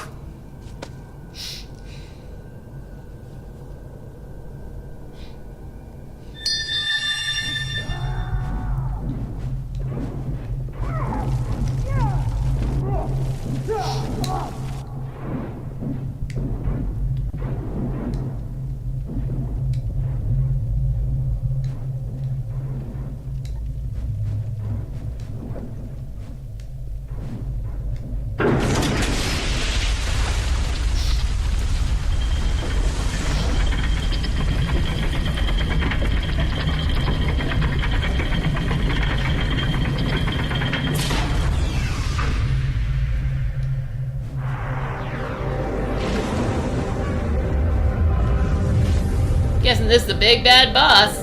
guessing this is the big bad boss.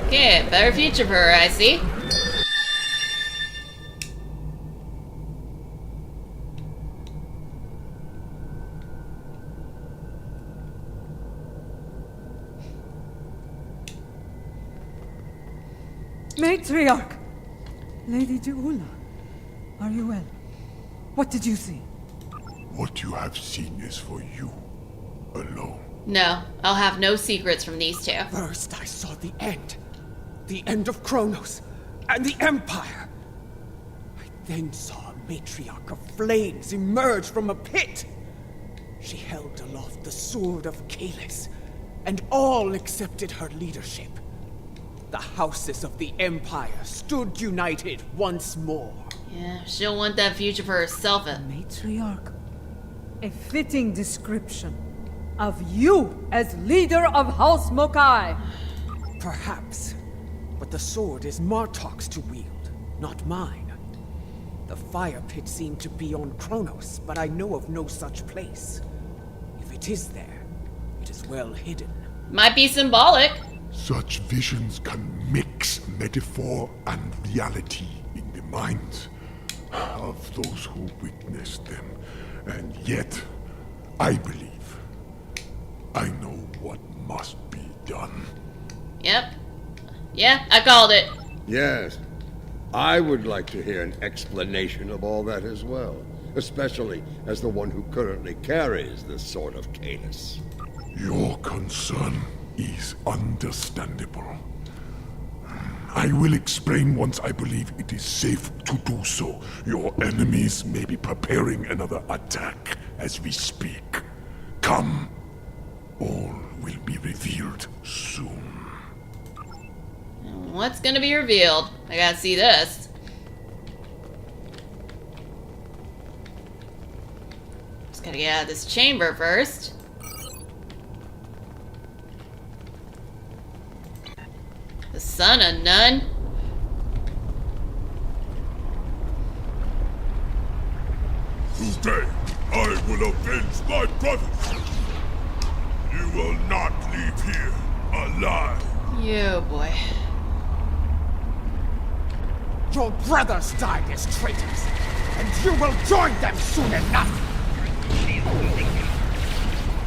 Okay, better future for her, I see. Matriarch! Lady Duula, are you well? What did you see? What you have seen is for you alone. No, I'll have no secrets from these two. First I saw the end. The end of Kronos and the Empire. I then saw a matriarch of flames emerge from a pit. She held aloft the sword of Kalis, and all accepted her leadership. The houses of the Empire stood united once more. Yeah, she'll want that future for herself. Matriarch. A fitting description of you as leader of House Mokai. Perhaps. But the sword is Martok's to wield, not mine. The fire pit seemed to be on Kronos, but I know of no such place. If it is there, it is well hidden. Might be symbolic. Such visions can mix metaphor and reality in the minds of those who witness them. And yet, I believe I know what must be done. Yep. Yeah, I called it. Yes. I would like to hear an explanation of all that as well, especially as the one who currently carries the Sword of Kalis. Your concern is understandable. I will explain once I believe it is safe to do so. Your enemies may be preparing another attack as we speak. Come. All will be revealed soon. What's gonna be revealed? I gotta see this. Just gotta get out of this chamber first. The son of none. Today, I will avenge my brothers. You will not leave here alive. You boy. Your brothers died as traitors, and you will join them soon enough!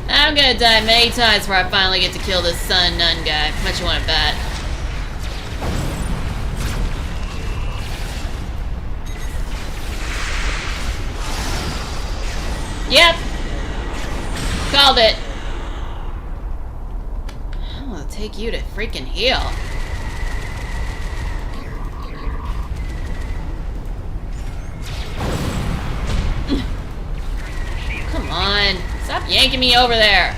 I'm gonna die many times before I finally get to kill this son of none guy. How much you wanna bet? Yep. Called it. I'm gonna take you to freaking heal. Come on. Stop yanking me over there.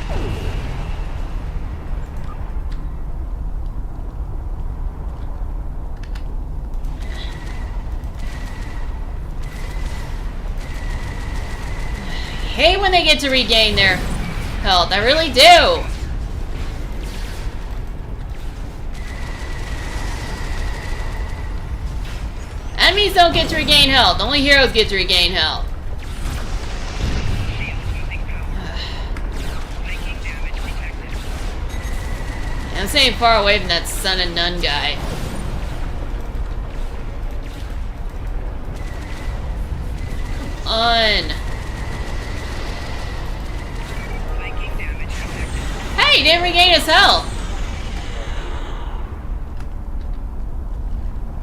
I hate when they get to regain their health. I really do. Enemies don't get to regain health. Only heroes get to regain health. I'm staying far away from that son of none guy. Come on. Hey, he didn't regain his health.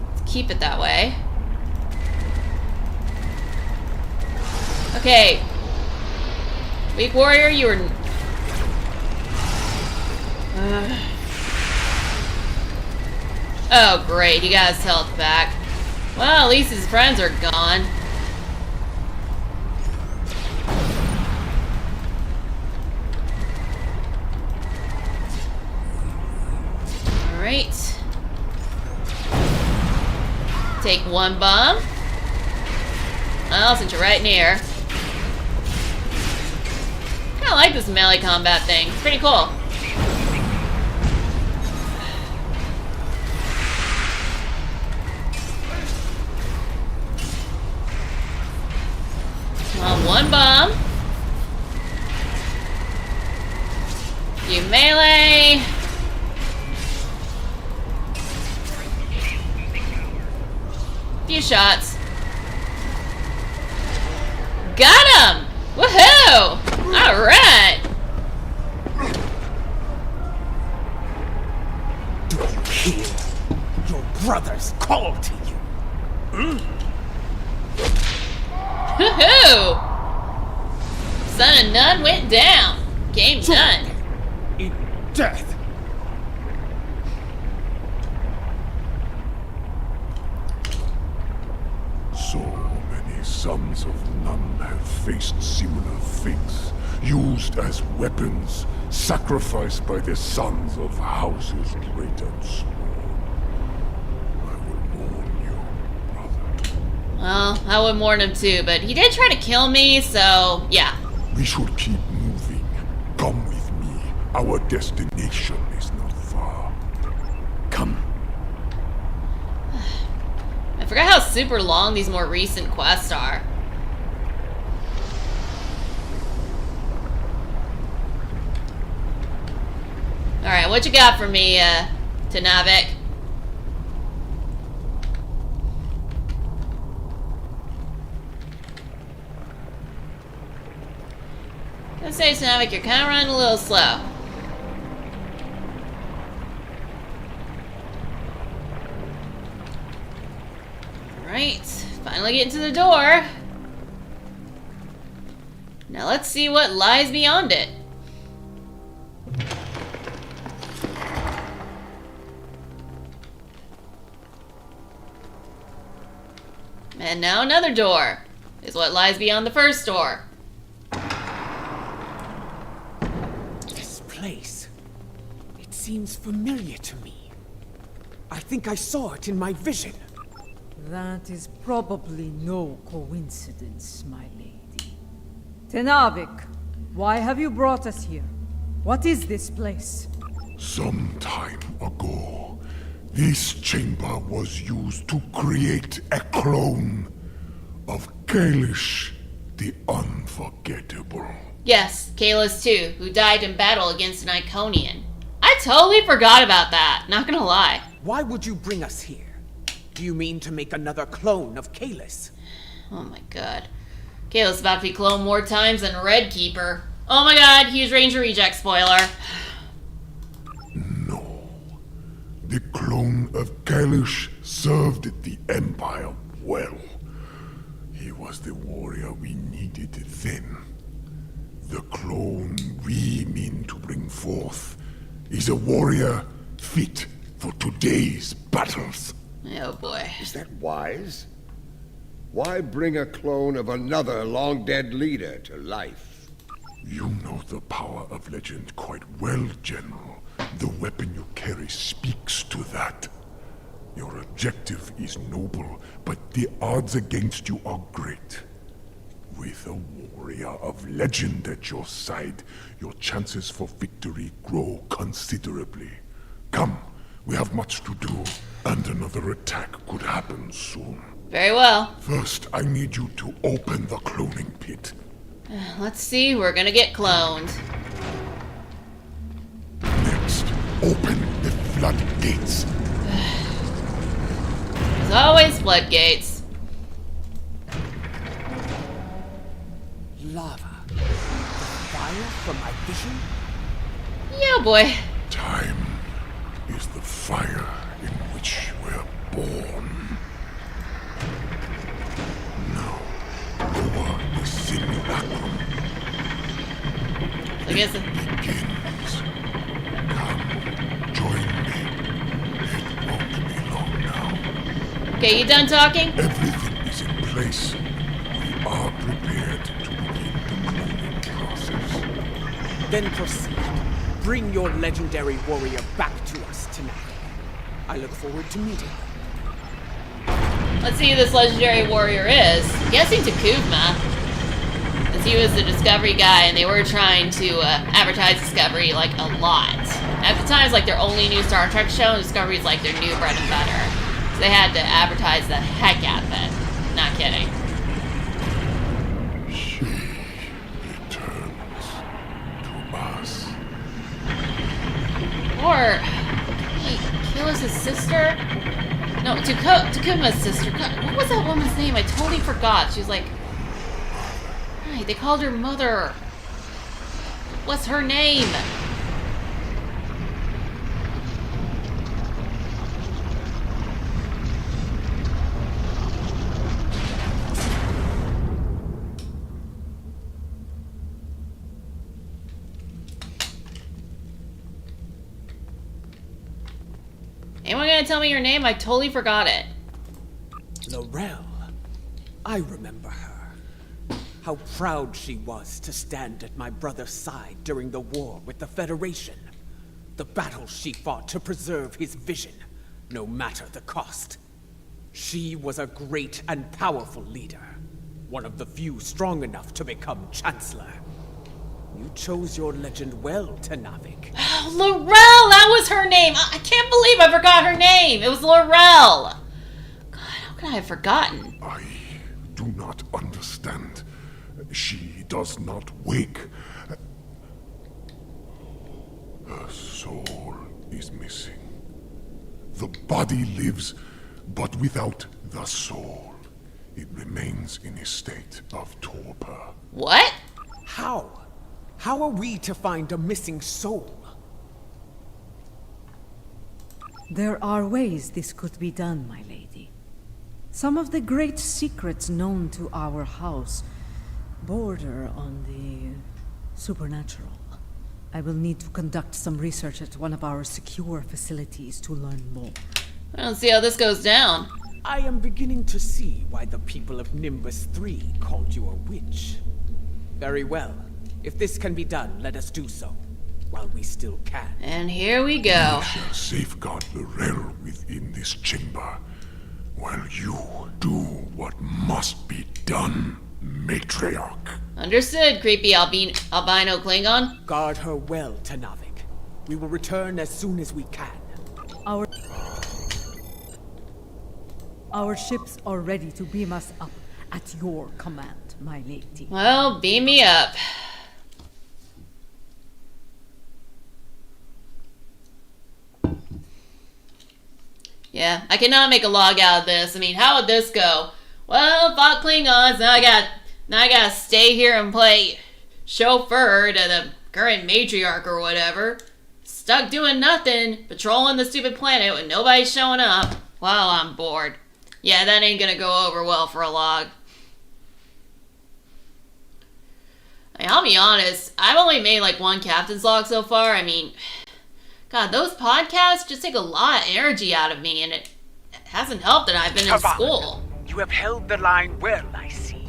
Let's keep it that way. Okay. Weak warrior, you were... Oh, great. He got his health back. Well, at least his friends are gone. Alright. Take one bomb. Well, since you're right near. I like this melee combat thing. It's pretty cool. One bomb. You melee. Few shots. Got him! Woohoo! Alright! Do you hear? Your brothers call to you. Woohoo! Son of None went down. Game done. In death. So many sons of none have faced similar fates, used as weapons, sacrificed by the sons of houses great and small. I will warn you, brother. Well, I would mourn him too, but he did try to kill me, so yeah. We should keep moving. Come with me. Our destination is not far. Come. I forgot how super long these more recent quests are. Alright, what you got for me, Tanavik? Gonna say, Tanavik, you're kind of running a little slow. Alright, finally getting to the door. Now let's see what lies beyond it. And now another door is what lies beyond the first door. This place. It seems familiar to me. I think I saw it in my vision. That is probably no coincidence, my lady. Tenavik, why have you brought us here? What is this place? Some time ago, this chamber was used to create a clone of Kalish the Unforgettable. Yes, Kalis too, who died in battle against an Iconian. I totally forgot about that, not gonna lie. Why would you bring us here? Do you mean to make another clone of Kalis? Oh my god. Kalis is about to be cloned more times than Red Keeper. Oh my god, huge Ranger Reject spoiler. No. The clone of Kalish served the Empire well. He was the warrior we needed then. The clone we mean to bring forth is a warrior fit for today's battles. Oh boy. Is that wise? Why bring a clone of another long-dead leader to life? You know the power of legend quite well, General. The weapon you carry speaks to that. Your objective is noble, but the odds against you are great. With a warrior of legend at your side, your chances for victory grow considerably. Come, we have much to do, and another attack could happen soon. Very well. First, I need you to open the cloning pit. Let's see, we're gonna get cloned. Next, open the floodgates. As always, floodgates. Lava. Fire from my vision? Yeah, boy. Time is the fire in which we're born. Now, lower the sinews guess. begins. Come, join me. It won't be long now. Okay, you done talking? Everything is in place. We are prepared to begin the cloning process. Then proceed. Bring your legendary warrior back to us tonight. I look forward to meeting you. Let's see who this legendary warrior is. I'm guessing Takuma, as he was the Discovery guy, and they were trying to advertise Discovery like a lot. At the time, it's like their only new Star Trek show, and Discovery's like their new bread and butter. So they had to advertise the heck out of it. Not kidding. She returns to us. Or, wait, Keyless' sister? No, Takuma's sister. God, what was that woman's name? I totally forgot. She was like... Right, they called her Mother. What's her name? Anyone gonna tell me your name? I totally forgot it. Laurel. I remember her. How proud she was to stand at my brother's side during the war with the Federation. The battles she fought to preserve his vision, no matter the cost. She was a great and powerful leader. One of the few strong enough to become Chancellor. You chose your legend well, Tenavik. Oh, Laurel! That was her name! I can't believe I forgot her name! It was Laurel! God, how could I have forgotten? I do not understand. She does not wake. Her soul is missing. The body lives, but without the soul. It remains in a state of torpor. What? How? How are we to find a missing soul? There are ways this could be done, my lady. Some of the great secrets known to our house border on the supernatural. I will need to conduct some research at one of our secure facilities to learn more. I don't see how this goes down. I am beginning to see why the people of Nimbus 3 called you a witch. Very well. If this can be done, let us do so, while we still can. And here we go. We shall safeguard Laurel within this chamber, while you do what must be done, Matriarch. Understood, creepy albino Klingon. Guard her well, Tenavik. We will return as soon as we can. Our ships are ready to beam us up at your command, my lady. Well, beam me up. Yeah, I cannot make a log out of this. I mean, how would this go? Well, fought Klingons, now I gotta stay here and play chauffeur to the current matriarch or whatever. Stuck doing nothing, patrolling the stupid planet with nobody showing up. Well, I'm bored. Yeah, that ain't gonna go over well for a log. I mean, I'll be honest, I've only made like one captain's log so far. I mean, God, those podcasts just take a lot of energy out of me, and it hasn't helped that I've been in school. You have held the line well, I see.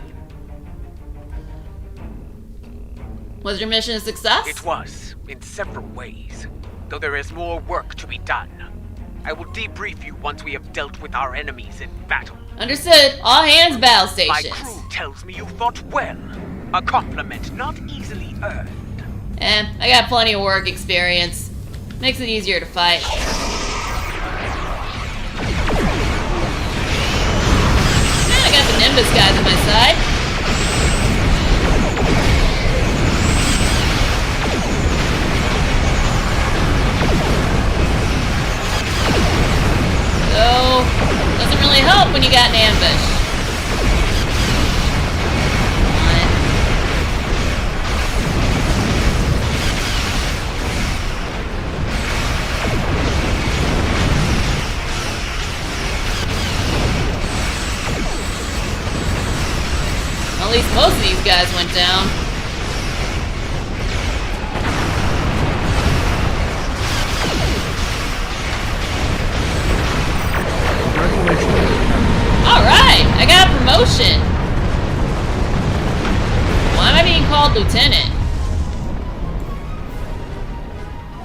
Was your mission a success? It was, in several ways, though there is more work to be done. I will debrief you once we have dealt with our enemies in battle. Understood. All hands battle My stations. crew tells me you fought well. A compliment not easily earned. I got plenty of work experience. Makes it easier to fight. I got the Nimbus guys on my side. So, doesn't really help when you got an ambush. At least most of these guys went down. promotion? Why am I being called lieutenant?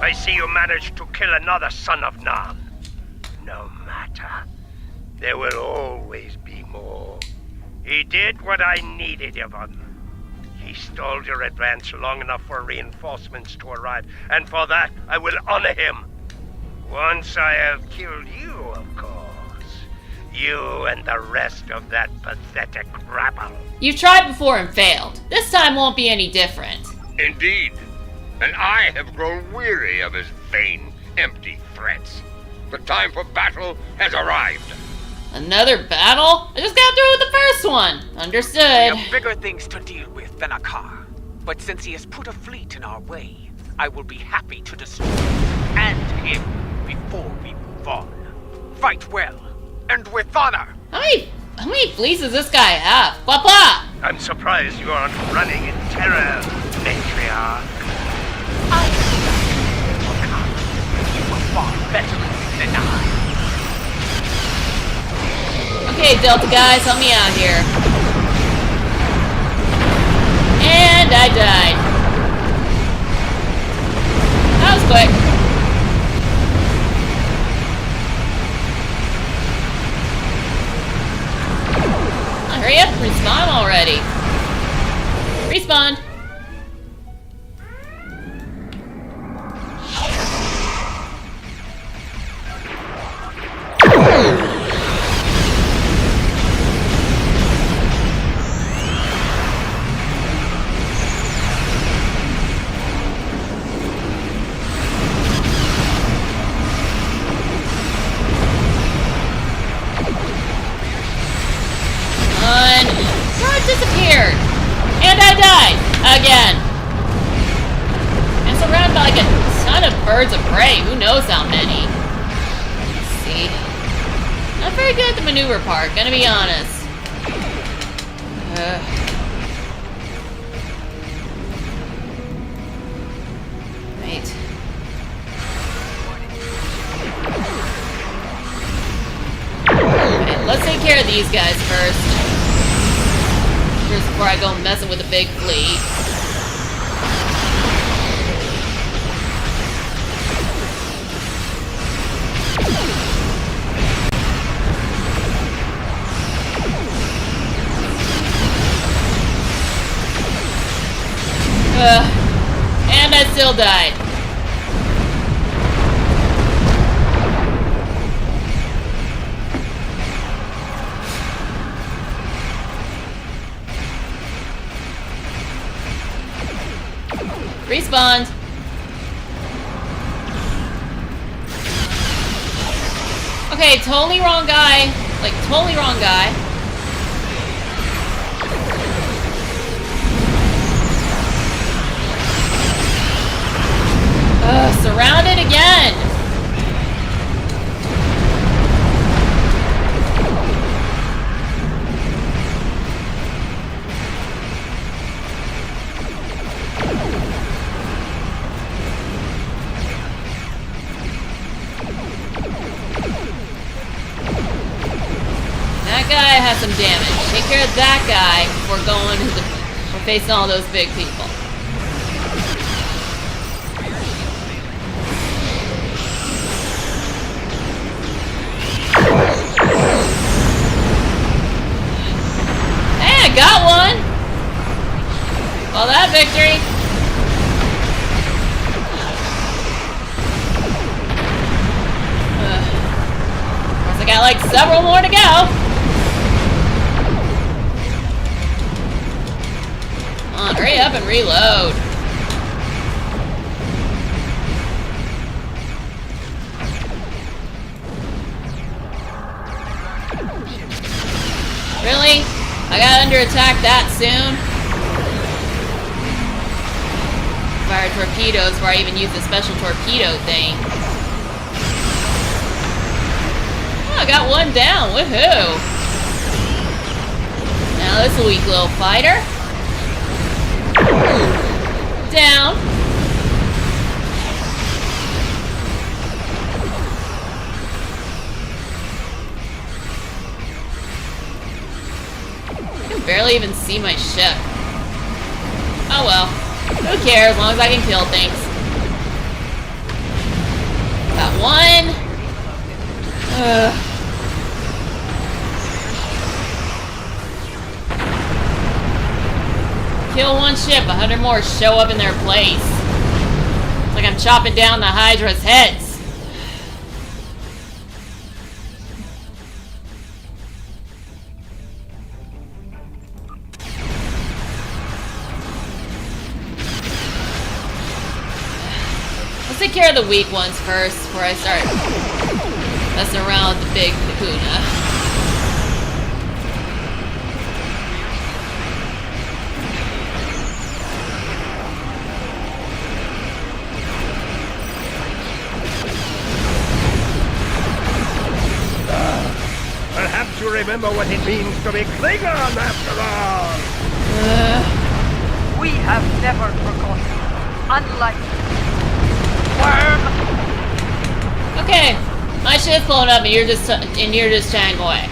I see you managed to kill another son of Nam. No matter. There will always be more. He did what I needed of him. He stalled your advance long enough for reinforcements to arrive, and for that I will honor him. Once I have killed you, of course. You and the rest of that pathetic rabble. You've tried before and failed. This time won't be any different. Indeed. And I have grown weary of his vain, empty threats. The time for battle has arrived. Another battle? I just got through with the first one. Understood. We have bigger things to deal with than a car. But since he has put a fleet in our way, I will be happy to destroy it and him before we move on. Fight well, and with honor. How many fleets does this guy have? Blah blah! I'm surprised you aren't running in terror, matriarch. You are far better than I. Okay, Delta guys, help me out here. And I died. That was quick. Oh, hurry up, respawn already. Respawn. Disappeared! And I died! Again! I'm surrounded by like a ton of birds of prey. Who knows how many? Let's see. Not very good at the maneuver part, gonna be honest. Right. Okay, let's take care of these guys first. Before I go messing with a big fleet. And I still died. Respawned. Okay, totally wrong guy. Like, totally wrong guy. Surrounded again. That guy has some damage. Take care of that guy before going to we're facing all those big people. Hey, I got one! Well, that victory. I got like several more to go. Come on, hurry up and reload. Really? I got under attack that soon? Fire torpedoes before I even use the special torpedo thing. Oh, I got one down. Woohoo! Now this weak little fighter. Down. barely even see my ship. Oh well. Who cares, as long as I can kill things. Got one. Kill one ship, 100 more show up in their place. It's like I'm chopping down the Hydra's heads. Let's take care of the weak ones first before I start messing around with the big kahuna. Perhaps you remember what it means to be Klingon after all! We have never forgotten. Unlike worm. Okay, my ship's blown up and you're just chatting away.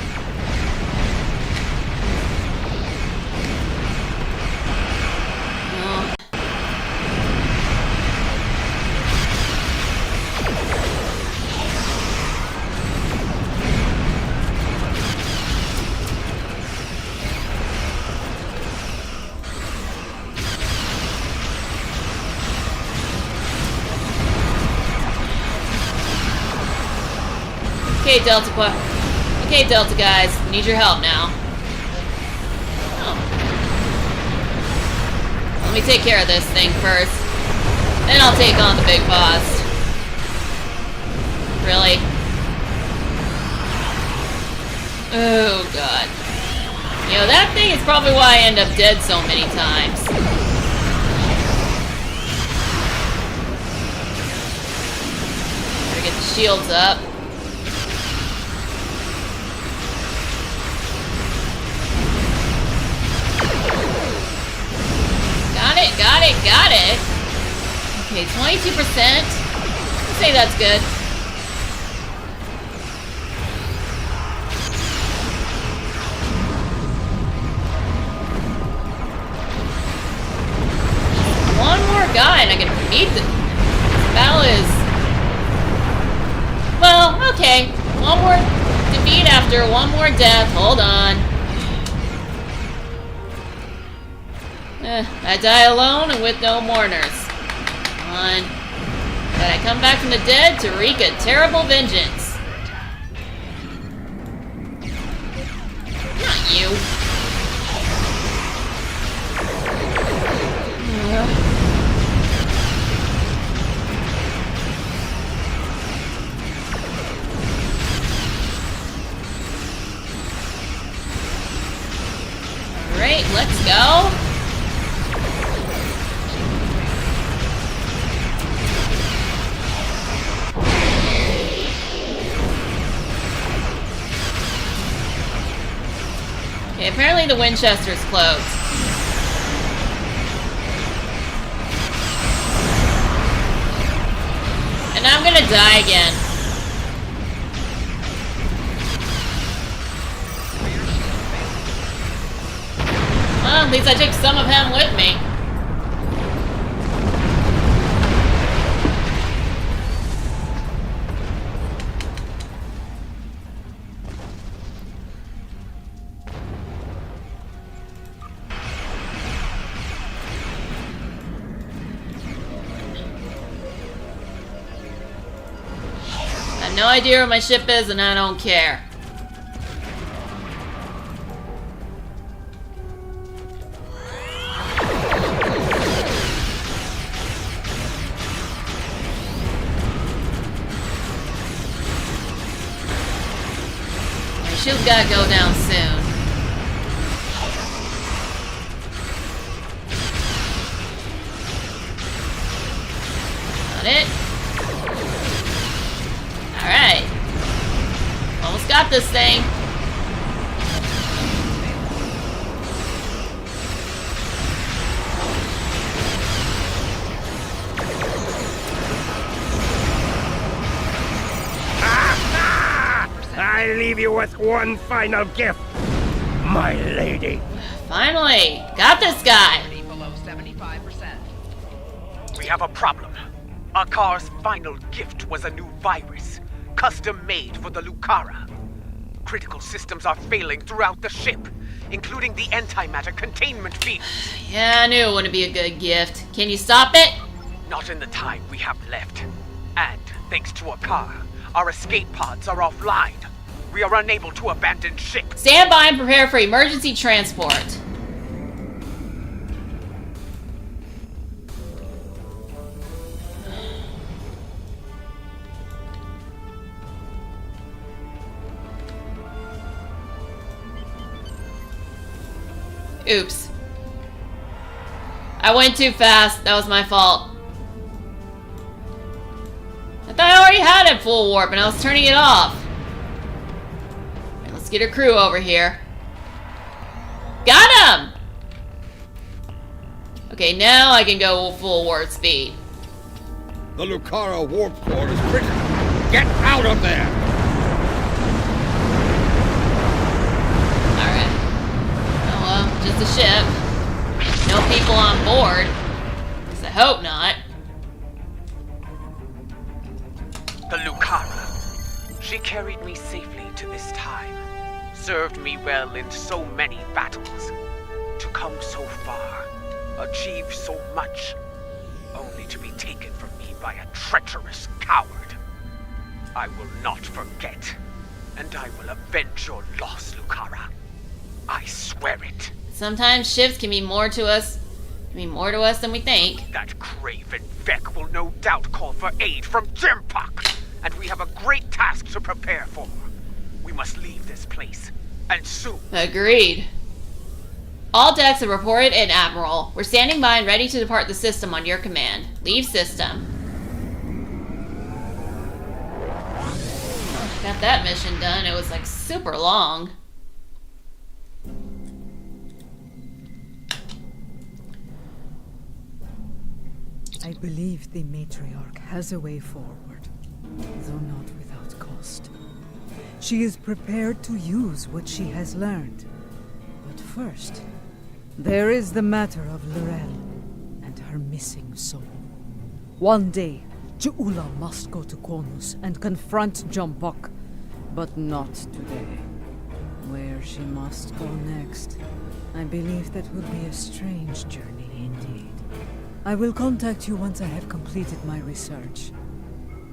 Okay, Delta guys, need your help now. Oh. Let me take care of this thing first. Then I'll take on the big boss. Really? Oh god. You know, that thing is probably why I end up dead so many times. Gotta get the shields up. Got it. Okay, 22%. I'd say that's good. One more guy and I can beat the battle is... Well, okay. One more defeat after one more death. Hold on. I die alone and with no mourners. Come on. But I come back from the dead to wreak a terrible vengeance. Not you. Alright, let's go. Okay, apparently the Winchester's closed. And I'm gonna die again. Well, at least I took some of him with me. No idea where my ship is and I don't care. My ship's gotta go down soon. Got it. Alright. Almost got this thing. I leave you with one final gift, my lady. Finally! Got this guy! Below 75%. We have a problem. Akar's final gift was a new virus, custom made for the Lucara. Critical systems are failing throughout the ship, including the antimatter containment field. Yeah, I knew it wouldn't be a good gift. Can you stop it? Not in the time we have left. And, thanks to Akar, our escape pods are offline. We are unable to abandon ship. Stand by and prepare for emergency transport. Oops. I went too fast. That was my fault. I thought I already had it full warp and I was turning it off. Right, let's get a crew over here. Got him! Okay, now I can go full warp speed. The Lucara warp core is triggered. Get out of there! Alright. Oh well, just a ship. No people on board. At least I hope not. The Lucara. She carried me safely to this time. Served me well in so many battles. To come so far. Achieve so much. Only to be taken from me by a treacherous coward. I will not forget. And I will avenge your loss, Lucara. I swear it. Sometimes ships can mean more to us than we think. That craven Vec will no doubt call for aid from Jimpok, and we have a great task to prepare for. We must leave this place, and soon. Agreed. All decks are reported in Admiral. We're standing by and ready to depart the system on your command. Leave system. Got that mission done. It was like super long. I believe the matriarch has a way forward, though not without cost. She is prepared to use what she has learned. But first, there is the matter of Lorel and her missing soul. One day, Ju'ula must go to Konus and confront Jumpok, but not today. Where she must go next, I believe that will be a strange journey indeed. I will contact you once I have completed my research.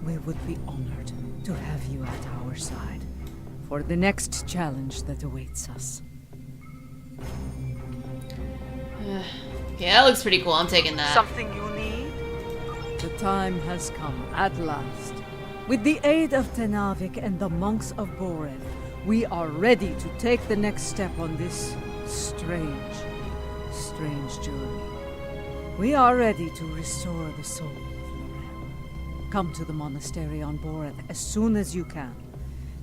We would be honored to have you at our side for the next challenge that awaits us. Yeah, that looks pretty cool. I'm taking that. Something you need? The time has come at last. With the aid of Tenavik and the monks of Boreth, we are ready to take the next step on this strange journey. We are ready to restore the soul of Lorel. Come to the monastery on Boreth as soon as you can.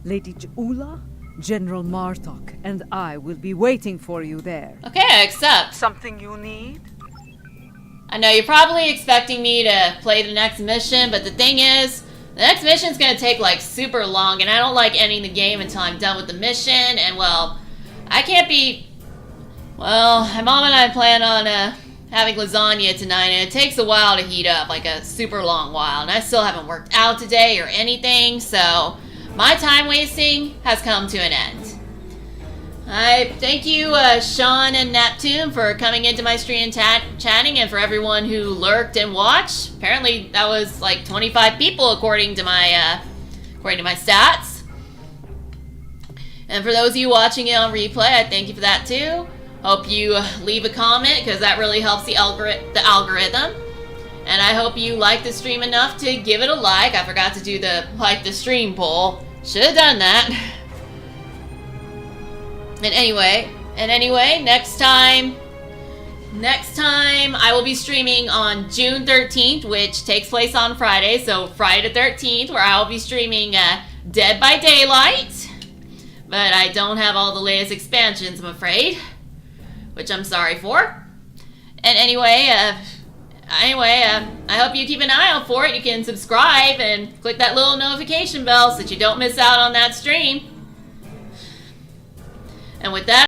Lady Ju'ula, General Martok, and I will be waiting for you there. Okay, I accept. Something you need? I know you're probably expecting me to play the next mission, but the thing is, the next mission's gonna take like super long, and I don't like ending the game until I'm done with the mission, and well, I can't be... Well, my mom and I plan on having lasagna tonight, and it takes a while to heat up, like a super long while, and I still haven't worked out today or anything, so my time wasting has come to an end. I thank you, Sean and Neptune, for coming into my stream and chatting, and for everyone who lurked and watched. Apparently, that was like 25 people according to my stats. And for those of you watching it on replay, I thank you for that too. Hope you leave a comment, because that really helps the algorithm. And I hope you like the stream enough to give it a like. I forgot to do the like the stream poll. Should have done that. And anyway, next time I will be streaming on June 13th, which takes place on Friday, so Friday the 13th, where I will be streaming Dead by Daylight. But I don't have all the latest expansions, I'm afraid, which I'm sorry for. And anyway, I hope you keep an eye out for it. You can subscribe and click that little notification bell so that you don't miss out on that stream. And with that,